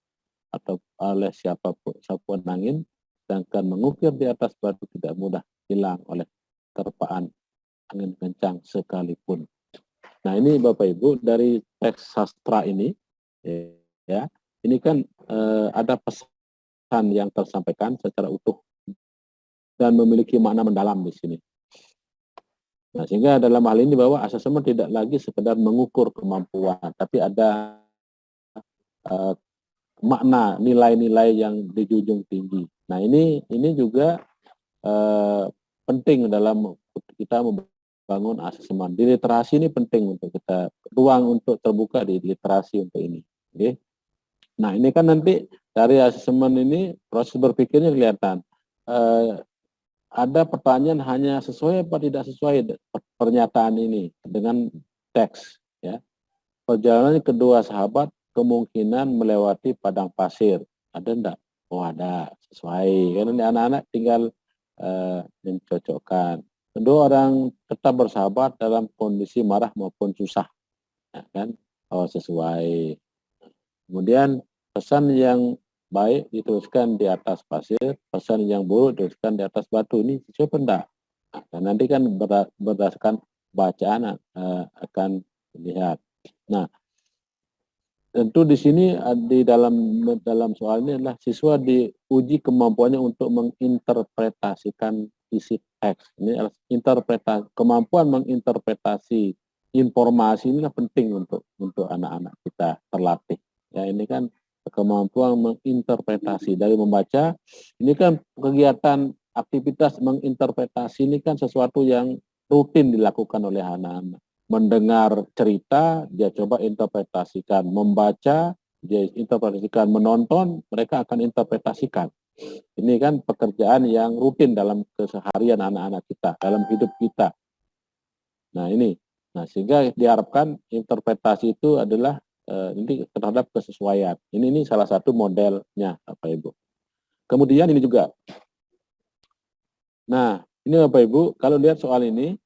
[SPEAKER 1] atau oleh siapapun angin, sedangkan mengukir di atas batu tidak mudah hilang oleh terpaan angin kencang sekalipun. Nah, ini Bapak Ibu dari teks sastra ini, ya, ini kan ada pesan yang tersampaikan secara utuh dan memiliki makna mendalam di sini. Nah, sehingga dalam hal ini bahwa asesmen tidak lagi sekedar mengukur kemampuan, tapi ada makna nilai-nilai yang dijunjung tinggi. Nah, ini juga penting dalam kita membangun asesmen. Di literasi ini penting untuk kita, ruang untuk terbuka di literasi untuk ini. Okay. Nah, ini kan nanti dari asesmen ini proses berpikirnya kelihatan. Ada pertanyaan hanya sesuai apa tidak sesuai pernyataan ini dengan teks. Ya. Perjalanan kedua sahabat kemungkinan melewati padang pasir. Ada enggak? Oh, ada, sesuai. Karena anak-anak tinggal mencocokkan. Kedua orang tetap bersahabat dalam kondisi marah maupun susah. Ya, kan? Oh, sesuai. Kemudian pesan yang baik dituliskan di atas pasir, pesan yang buruk dituliskan di atas batu. Ini sesuai enggak? Nah, nanti kan berdasarkan bacaan akan dilihat. Nah, tentu di sini di dalam soal ini adalah siswa diuji kemampuannya untuk menginterpretasikan isi teks. Ini adalah kemampuan menginterpretasi informasi inilah penting untuk anak-anak kita terlatih. Ya, ini kan kemampuan menginterpretasi dari membaca. Ini kan kegiatan aktivitas menginterpretasi ini kan sesuatu yang rutin dilakukan oleh anak-anak. Mendengar cerita, dia coba interpretasikan. Membaca, dia interpretasikan. Menonton, mereka akan interpretasikan. Ini kan pekerjaan yang rutin dalam keseharian anak-anak kita, dalam hidup kita. Nah, ini. Nah, sehingga diharapkan interpretasi itu adalah ini terhadap kesesuaian. Ini salah satu modelnya, Bapak Ibu. Kemudian ini juga. Nah, ini Bapak Ibu, kalau lihat soal ini,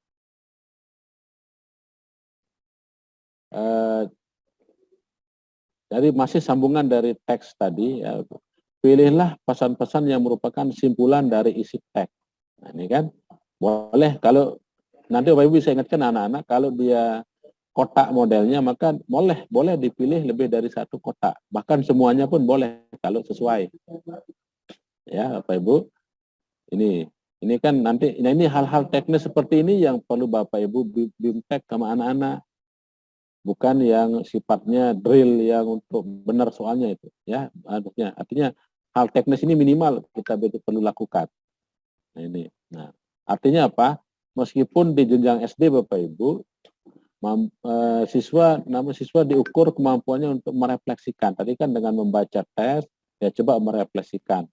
[SPEAKER 1] jadi masih sambungan dari teks tadi, ya, pilihlah pesan-pesan yang merupakan simpulan dari isi teks. Nah, ini kan boleh, kalau nanti Bapak Ibu bisa ingatkan anak-anak, kalau dia kotak modelnya, maka boleh dipilih lebih dari satu kotak. Bahkan semuanya pun boleh kalau sesuai. Ya, Bapak Ibu. Ini kan nanti, nah ini hal-hal teknis seperti ini yang perlu Bapak Ibu bimtek sama anak-anak. Bukan yang sifatnya drill yang untuk benar soalnya itu, ya, artinya hal teknis ini minimal kita perlu lakukan. Nah, ini, nah, artinya apa? Meskipun di jenjang SD Bapak Ibu, siswa diukur kemampuannya untuk merefleksikan. Tadi kan dengan membaca teks, dia coba merefleksikan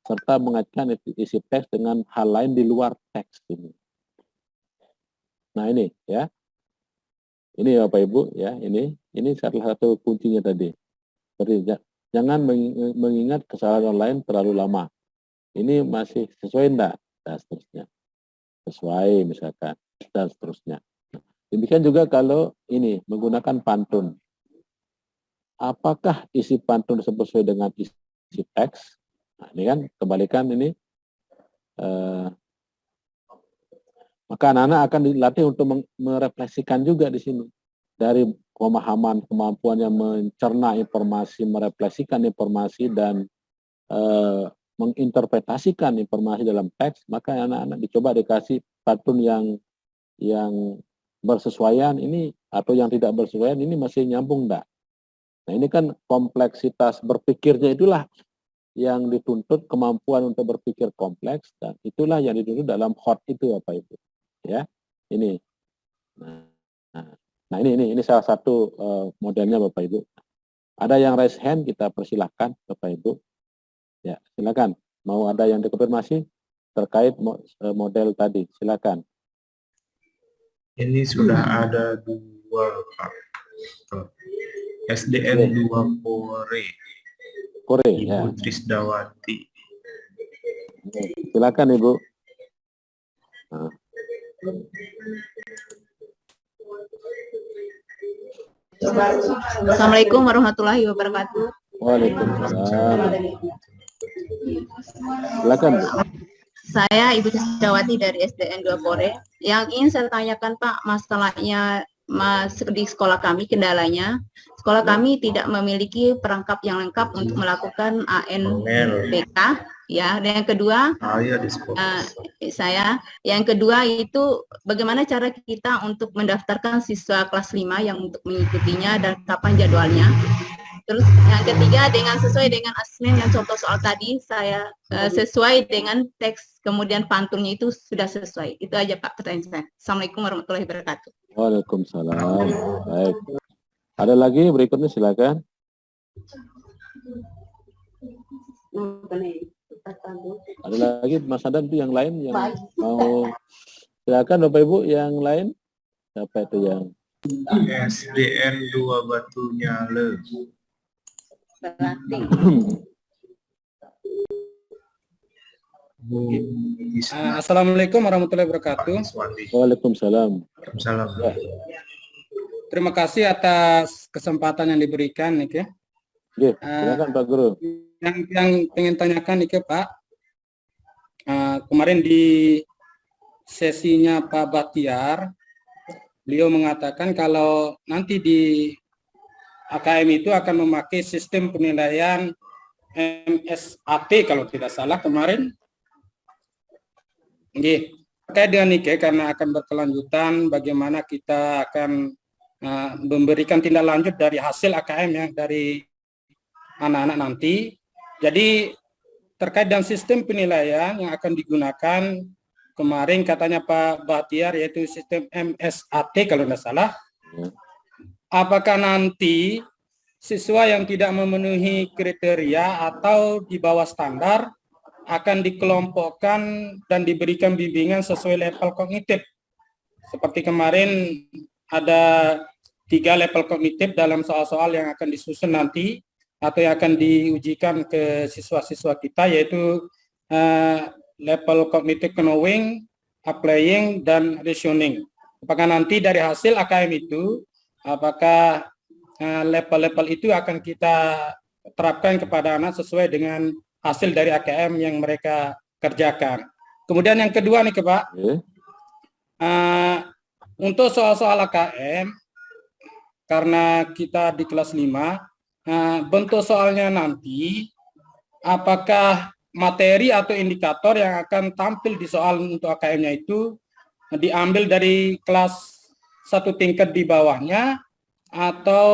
[SPEAKER 1] serta mengaitkan isi teks dengan hal lain di luar teks ini. Nah, ini ya. Ini Bapak Ibu ya, ini salah satu kuncinya tadi. Jadi jangan mengingat kesalahan orang lain terlalu lama. Ini masih sesuai enggak? Dan seterusnya. Sesuai misalkan dan seterusnya. Demikian juga kalau ini menggunakan pantun. Apakah isi pantun sesuai dengan isi teks? Nah, ini kan kebalikan ini. Maka anak-anak akan dilatih untuk merefleksikan juga di sini. Dari pemahaman, kemampuannya mencerna informasi, merefleksikan informasi, dan menginterpretasikan informasi dalam teks, maka anak-anak dicoba dikasih pantun yang bersesuaian ini atau yang tidak bersesuaian, ini masih nyambung enggak? Nah, ini kan kompleksitas berpikirnya itulah yang dituntut, kemampuan untuk berpikir kompleks, dan itulah yang dituntut dalam HOT itu Bapak Ibu. Ya, ini. Nah, ini salah satu modelnya Bapak Ibu. Ada yang raise hand, kita persilahkan Bapak Ibu. Ya, silakan. Mau ada yang dikonfirmasi terkait model tadi, silakan.
[SPEAKER 2] Ini sudah ada 2, Pak. SDN 2
[SPEAKER 1] Kore,
[SPEAKER 2] Ibu
[SPEAKER 1] ya.
[SPEAKER 2] Trisdawati.
[SPEAKER 1] Silakan Ibu. Nah.
[SPEAKER 6] Assalamualaikum warahmatullahi wabarakatuh.
[SPEAKER 1] Waalaikumsalam. Silakan.
[SPEAKER 6] Saya Ibu Trisdawati dari SDN 2 Pore. Yang ingin saya tanyakan Pak, masalahnya di sekolah kami, kendalanya, sekolah kami tidak memiliki perangkap yang lengkap untuk melakukan ANBK. Ya, dan yang kedua, yang kedua itu bagaimana cara kita untuk mendaftarkan siswa kelas 5 yang untuk mengikutinya dan kapan jadwalnya. Terus yang ketiga, sesuai dengan asesmen yang contoh soal tadi, saya sesuai dengan teks, kemudian pantunnya itu sudah sesuai. Itu aja Pak pertanyaan saya. Assalamualaikum warahmatullahi wabarakatuh.
[SPEAKER 1] Waalaikumsalam. Baik. Ada lagi berikutnya, silakan. Ada lagi Mas Adam itu yang lain yang mau, silakan Bapak Ibu yang lain. Siapa itu yang
[SPEAKER 2] SDN 2 Batunyale.
[SPEAKER 7] Assalamualaikum warahmatullahi wabarakatuh.
[SPEAKER 1] Waalaikumsalam.
[SPEAKER 2] Waalaikumsalam.
[SPEAKER 7] Terima kasih atas kesempatan yang diberikan, Nike.
[SPEAKER 1] Oke, silakan Pak Guru.
[SPEAKER 7] Yang pengen tanyakan Nike Pak, kemarin di sesinya Pak Batiar, beliau mengatakan kalau nanti di AKM itu akan memakai sistem penilaian MSAT kalau tidak salah kemarin. Nggih, terkait dengan Nike karena akan berkelanjutan bagaimana kita akan memberikan tindak lanjut dari hasil AKM ya dari anak-anak nanti. Jadi terkait dengan sistem penilaian yang akan digunakan kemarin katanya Pak Bahtiar yaitu sistem MSAT kalau tidak salah. Apakah nanti siswa yang tidak memenuhi kriteria atau di bawah standar akan dikelompokkan dan diberikan bimbingan sesuai level kognitif? Seperti kemarin ada 3 level kognitif dalam soal-soal yang akan disusun nanti atau yang akan diujikan ke siswa-siswa kita, yaitu level kognitif knowing, applying, dan reasoning. Apakah nanti dari hasil AKM itu, apakah level-level itu akan kita terapkan kepada anak sesuai dengan hasil dari AKM yang mereka kerjakan. Kemudian yang kedua nih Pak, untuk soal-soal AKM, karena kita di kelas 5, bentuk soalnya nanti, apakah materi atau indikator yang akan tampil di soal untuk AKM-nya itu diambil dari kelas 1 tingkat di bawahnya atau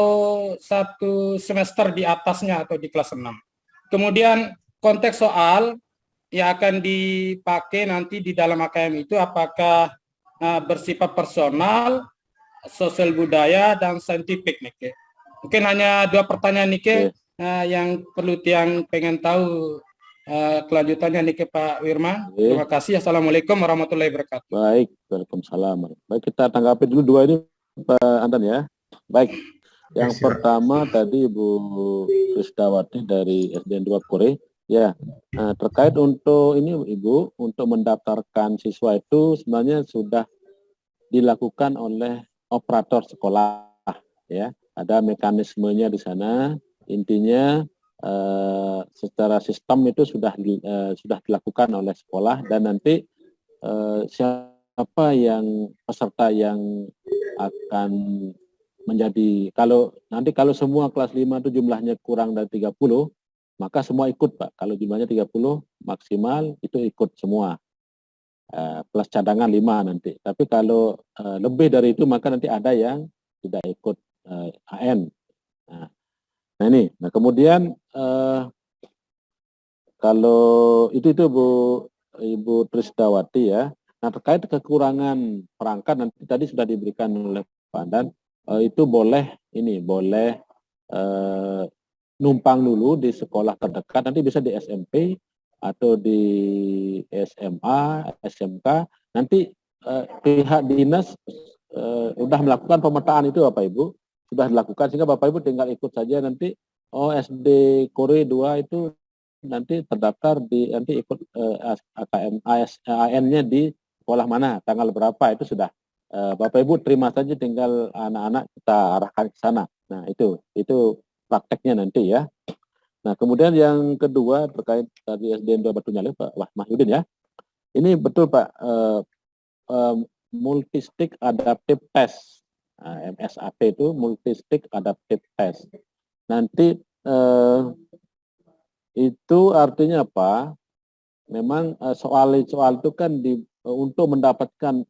[SPEAKER 7] 1 semester di atasnya atau di kelas 6. Kemudian konteks soal yang akan dipakai nanti di dalam AKM itu apakah bersifat personal, sosial budaya, dan saintifik nih. Mungkin hanya 2 pertanyaan nih yang perlu yang pengen tahu kelanjutannya nih Pak Wirman. Terima kasih. Assalamualaikum warahmatullahi wabarakatuh.
[SPEAKER 1] Baik, waalaikumsalam. Baik, kita tanggapi dulu 2 ini Pak Andan ya. Baik, yang pertama tadi Ibu Trisdawati dari SDN 2 Pore. Ya, terkait untuk ini Ibu, untuk mendaftarkan siswa itu sebenarnya sudah dilakukan oleh operator sekolah ya. Ada mekanismenya di sana. Intinya secara sistem itu sudah dilakukan oleh sekolah, dan nanti siapa yang peserta yang akan menjadi, kalau semua kelas 5 itu jumlahnya kurang dari 30, maka semua ikut Pak. Kalau jumlahnya 30 maksimal itu ikut semua. Plus cadangan 5 nanti. Tapi kalau lebih dari itu maka nanti ada yang tidak ikut AN. Nah ini. Nah kemudian kalau itu Ibu Trisdawati ya. Nah terkait kekurangan perangkat nanti tadi sudah diberikan oleh Pak Andan. itu boleh numpang dulu di sekolah terdekat, nanti bisa di SMP atau di SMA, SMK, nanti pihak dinas sudah melakukan pemetaan itu Bapak Ibu, sudah dilakukan, sehingga Bapak Ibu tinggal ikut saja nanti, SD Kore 2 itu nanti terdaftar nanti ikut AKM AN-nya di sekolah mana, tanggal berapa, itu sudah Bapak Ibu terima saja, tinggal anak-anak kita arahkan ke sana. Nah, itu prakteknya nanti ya. Nah, kemudian yang kedua terkait tadi SDN 2 Batu Nyale, Pak Mahyudin ya. Ini betul Pak, multi-stick adaptive test. Nah, MSAT itu multi-stick adaptive test. Nanti itu artinya apa? Memang soal itu kan untuk mendapatkan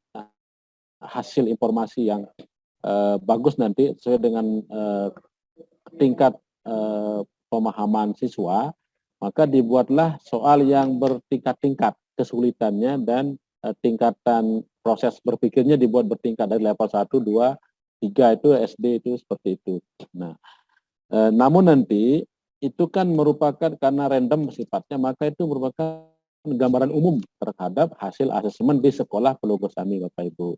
[SPEAKER 1] hasil informasi yang bagus nanti sesuai dengan tingkat pemahaman siswa, maka dibuatlah soal yang bertingkat-tingkat kesulitannya, dan tingkatan proses berpikirnya dibuat bertingkat dari level 1, 2, 3 itu SD itu seperti itu. Nah, namun nanti itu kan merupakan karena random sifatnya, maka itu merupakan gambaran umum terhadap hasil asesmen di sekolah Pelogosami Bapak Ibu.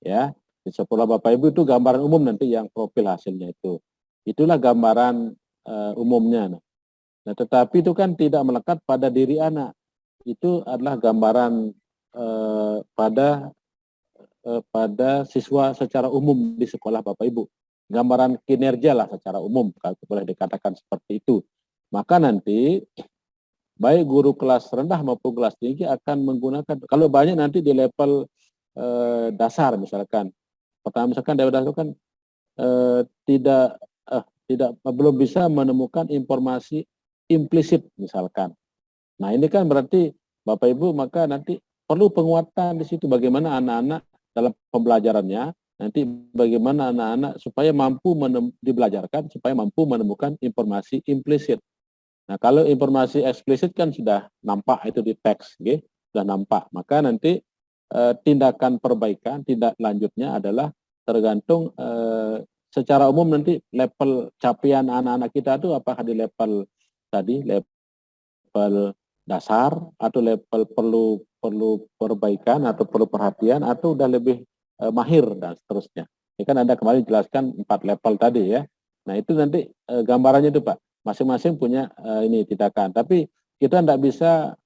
[SPEAKER 1] Ya, di sekolah Bapak Ibu itu gambaran umum nanti yang profil hasilnya itu. Itulah gambaran umumnya. Nah, tetapi itu kan tidak melekat pada diri anak. Itu adalah gambaran pada siswa secara umum di sekolah Bapak Ibu. Gambaran kinerja lah secara umum, kalau boleh dikatakan seperti itu. Maka nanti baik guru kelas rendah maupun kelas tinggi akan menggunakan, kalau banyak nanti di level dasar misalkan. Pertama misalkan dari dasar kan belum bisa menemukan informasi implisit misalkan. Nah, ini kan berarti Bapak Ibu maka nanti perlu penguatan di situ, bagaimana anak-anak dalam pembelajarannya, nanti bagaimana anak-anak supaya mampu dibelajarkan supaya mampu menemukan informasi implisit. Nah, kalau informasi eksplisit kan sudah nampak itu di teks, sudah nampak. Maka nanti tindakan perbaikan, tindak lanjutnya adalah tergantung secara umum nanti level capaian anak-anak kita itu apakah di level tadi, level dasar, atau level perlu perbaikan atau perlu perhatian, atau udah lebih mahir dan seterusnya. Ini kan Anda kemarin jelaskan 4 level tadi ya. Nah, itu nanti gambarannya itu Pak. Masing-masing punya ini tindakan. Tapi kita tidak bisa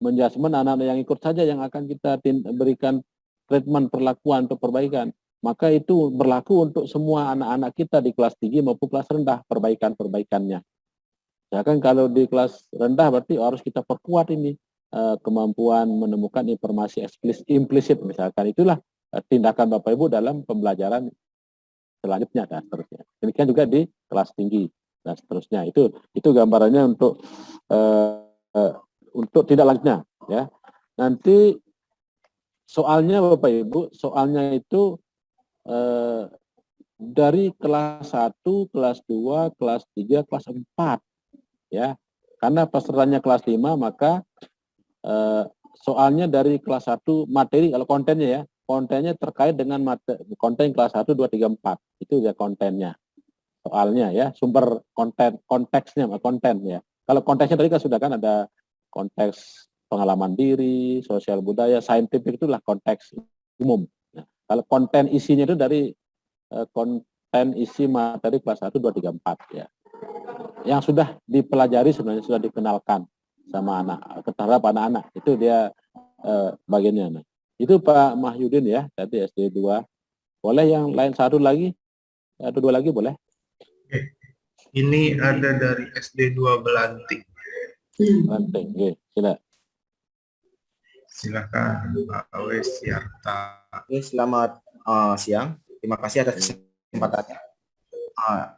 [SPEAKER 1] menjudgment anak-anak yang ikut saja yang akan kita berikan treatment perlakuan untuk perbaikan. Maka itu berlaku untuk semua anak-anak kita di kelas tinggi maupun kelas rendah, perbaikan-perbaikannya. Ya kan, kalau di kelas rendah berarti harus kita perkuat ini kemampuan menemukan informasi implisit misalkan. Itulah tindakan Bapak Ibu dalam pembelajaran selanjutnya dan seterusnya. Demikian juga di kelas tinggi dan seterusnya. Itu gambarannya untuk tindak lanjutnya ya. Nanti soalnya Bapak Ibu, soalnya itu dari kelas 1, kelas 2, kelas 3, kelas 4 ya. Karena pesertanya kelas 5, maka soalnya dari kelas 1 materi, kalau kontennya ya, kontennya terkait dengan konten kelas 1, 2, 3, 4. Itu ya kontennya. Soalnya ya, sumber konteksnya konten ya. Kalau konteksnya tadi kan sudah kan ada konteks pengalaman diri, sosial budaya, saintifik, itulah konteks umum. Nah, kalau konten isinya itu dari konten isi materi kelas 1, 2, 3, 4 ya. Yang sudah dipelajari sebenarnya, sudah dikenalkan sama terhadap anak-anak. Itu dia bagiannya. Nah, itu Pak Mahyudin ya, tadi SD 2. Boleh yang lain satu lagi? Atau 2 lagi boleh?
[SPEAKER 2] Ini ada dari SD 2 Belanting.
[SPEAKER 1] Belanting, silakan.
[SPEAKER 2] Silakan Pak Awes Yarta.
[SPEAKER 8] Selamat siang. Terima kasih atas kesempatannya.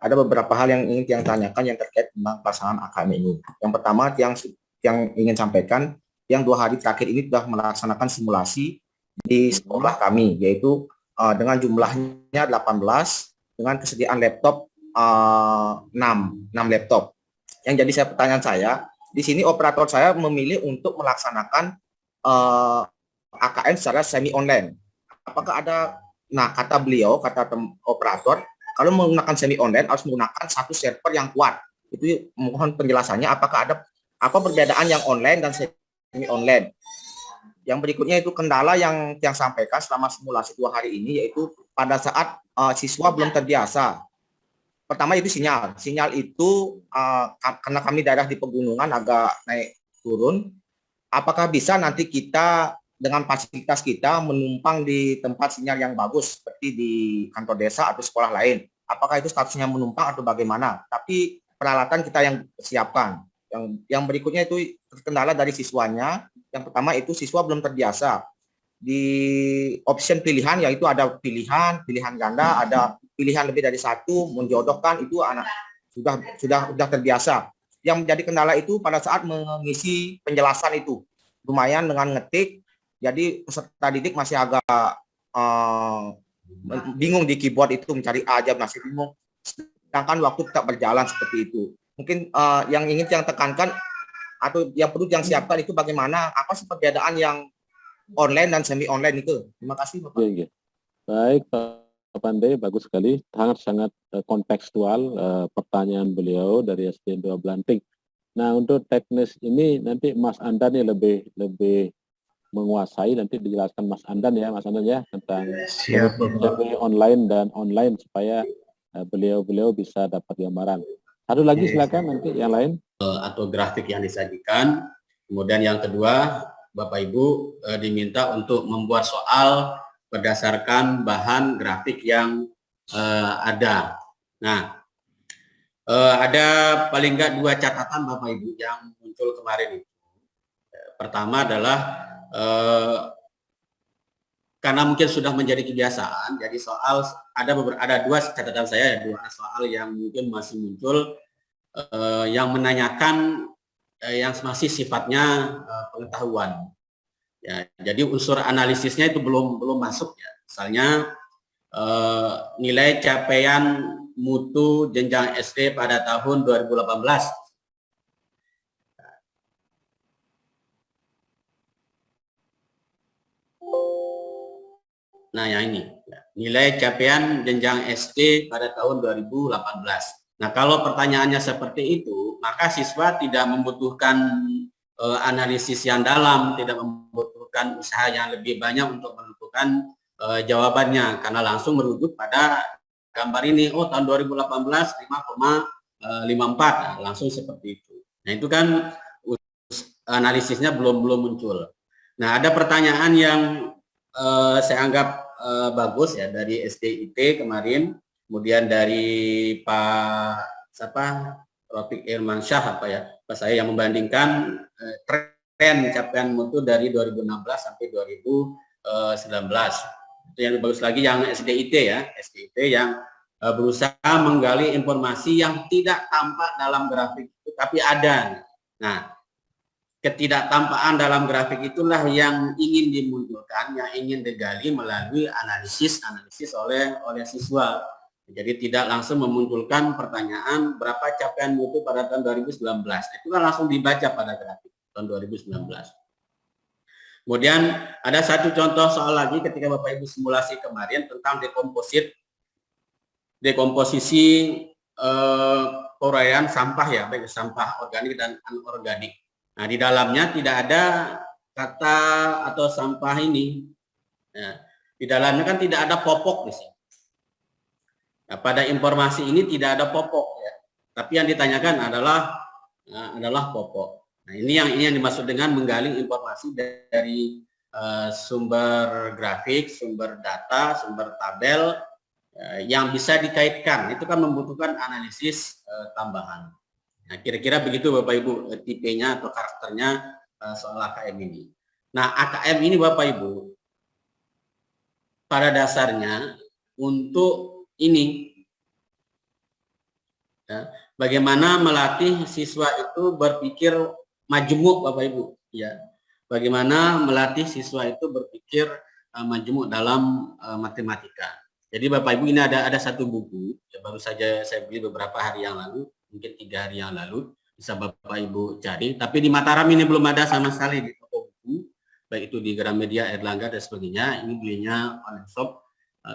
[SPEAKER 8] Ada beberapa hal yang ingin Tiang tanyakan yang terkait tentang pelaksanaan AKM ini. Yang pertama, Tiang ingin sampaikan, yang 2 hari terakhir ini sudah melaksanakan simulasi di sekolah kami, yaitu dengan jumlahnya 18, dengan kesediaan laptop 6 laptop. Yang jadi pertanyaan saya, di sini operator saya memilih untuk melaksanakan AKM secara semi online. Apakah ada, kata beliau, kata operator, kalau menggunakan semi online harus menggunakan satu server yang kuat. Itu mohon penjelasannya, apakah ada apa perbedaan yang online dan semi online. Yang berikutnya itu kendala yang sampaikan selama simulasi 2 hari ini, yaitu pada saat siswa belum terbiasa. Pertama itu sinyal. Sinyal itu karena kami daerah di pegunungan agak naik turun. Apakah bisa nanti kita dengan fasilitas kita menumpang di tempat sinyal yang bagus seperti di kantor desa atau sekolah lain? Apakah itu statusnya menumpang atau bagaimana? Tapi peralatan kita yang siapkan. Yang berikutnya itu kendala dari siswanya. Yang pertama itu siswa belum terbiasa. Di option pilihan, yaitu ada pilihan ganda, ada pilihan lebih dari satu, menjodohkan, itu anak sudah terbiasa. Yang menjadi kendala itu pada saat mengisi penjelasan itu lumayan dengan ngetik, jadi peserta didik masih agak bingung di keyboard itu, mencari A aja masih bingung, sedangkan waktu tetap berjalan seperti itu. Mungkin yang ingin yang tekankan atau yang perlu yang siapkan itu bagaimana, apa sih perbedaan yang online dan semi online itu. Terima kasih Bapak.
[SPEAKER 1] Ya. Baik Pak Pandey, bagus sekali, sangat kontekstual pertanyaan beliau dari SD 2 Blanting. Nah, untuk teknis ini nanti Mas Andan nih lebih menguasai, nanti dijelaskan Mas Andan ya tentang semi online dan online supaya beliau bisa dapat gambaran. Satu lagi silakan nanti yang lain.
[SPEAKER 9] Atau grafik yang disajikan. Kemudian yang kedua, Bapak Ibu diminta untuk membuat soal berdasarkan bahan grafik yang ada. Nah, ada paling enggak 2 catatan Bapak Ibu yang muncul kemarin itu. Pertama adalah karena mungkin sudah menjadi kebiasaan, jadi soal ada 2 catatan saya, 2 soal yang mungkin masih muncul yang menanyakan yang masih sifatnya pengetahuan. Ya, jadi unsur analisisnya itu belum masuk ya. Misalnya nilai capaian mutu jenjang SD pada tahun 2018. Nah, yang ini nilai capaian jenjang SD pada tahun 2018. Nah, kalau pertanyaannya seperti itu, maka siswa tidak membutuhkan analisis yang dalam, tidak membutuhkan usaha yang lebih banyak untuk menentukan jawabannya, karena langsung merujuk pada gambar ini. Oh, tahun 2018 5,54, nah, langsung seperti itu. Nah, itu kan analisisnya belum muncul. Nah, ada pertanyaan yang saya anggap bagus ya dari SDIT kemarin, kemudian dari Pak Rafiq Irmansyah saya yang membandingkan tren capaian mutu dari 2016 sampai 2019. Itu yang bagus lagi yang SDIT ya, SDIT yang berusaha menggali informasi yang tidak tampak dalam grafik itu tapi ada. Nah, ketidaktampaan dalam grafik itulah yang ingin dimunculkan, yang ingin digali melalui analisis oleh siswa. Jadi tidak langsung memunculkan pertanyaan berapa capaian mutu pada tahun 2019. Itu kan langsung dibaca pada grafik tahun 2019. Kemudian ada satu contoh soal lagi ketika Bapak Ibu simulasi kemarin tentang dekomposisi uraian sampah ya, baik sampah organik dan anorganik. Nah, di dalamnya tidak ada kata atau sampah ini. Ya, di dalamnya kan tidak ada popok di sini. Nah, pada informasi ini tidak ada popok ya. Tapi yang ditanyakan adalah popok. Nah, ini yang dimaksud dengan menggali informasi dari sumber grafik, sumber data, sumber tabel yang bisa dikaitkan. Itu kan membutuhkan analisis tambahan. Nah, kira-kira begitu Bapak Ibu tipenya atau karakternya soal AKM ini. Nah, AKM ini Bapak Ibu pada dasarnya untuk ini ya, bagaimana melatih siswa itu berpikir majemuk Bapak Ibu ya. Bagaimana melatih siswa itu berpikir majemuk dalam matematika. Jadi Bapak Ibu ini ada satu buku ya, baru saja saya beli beberapa hari yang lalu, mungkin 3 hari yang lalu, bisa Bapak Ibu cari, tapi di Mataram ini belum ada sama sekali di toko buku, baik itu di Gramedia, Erlangga dan sebagainya. Ini belinya online shop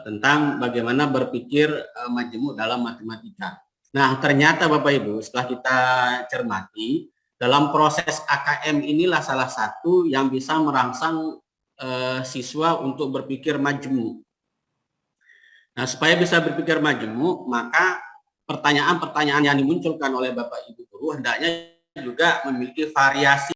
[SPEAKER 9] tentang bagaimana berpikir majemuk dalam matematika. Nah, ternyata Bapak Ibu, setelah kita cermati, dalam proses AKM inilah salah satu yang bisa merangsang siswa untuk berpikir majemuk. Nah, supaya bisa berpikir majemuk, maka pertanyaan-pertanyaan yang dimunculkan oleh Bapak Ibu guru hendaknya juga memiliki variasi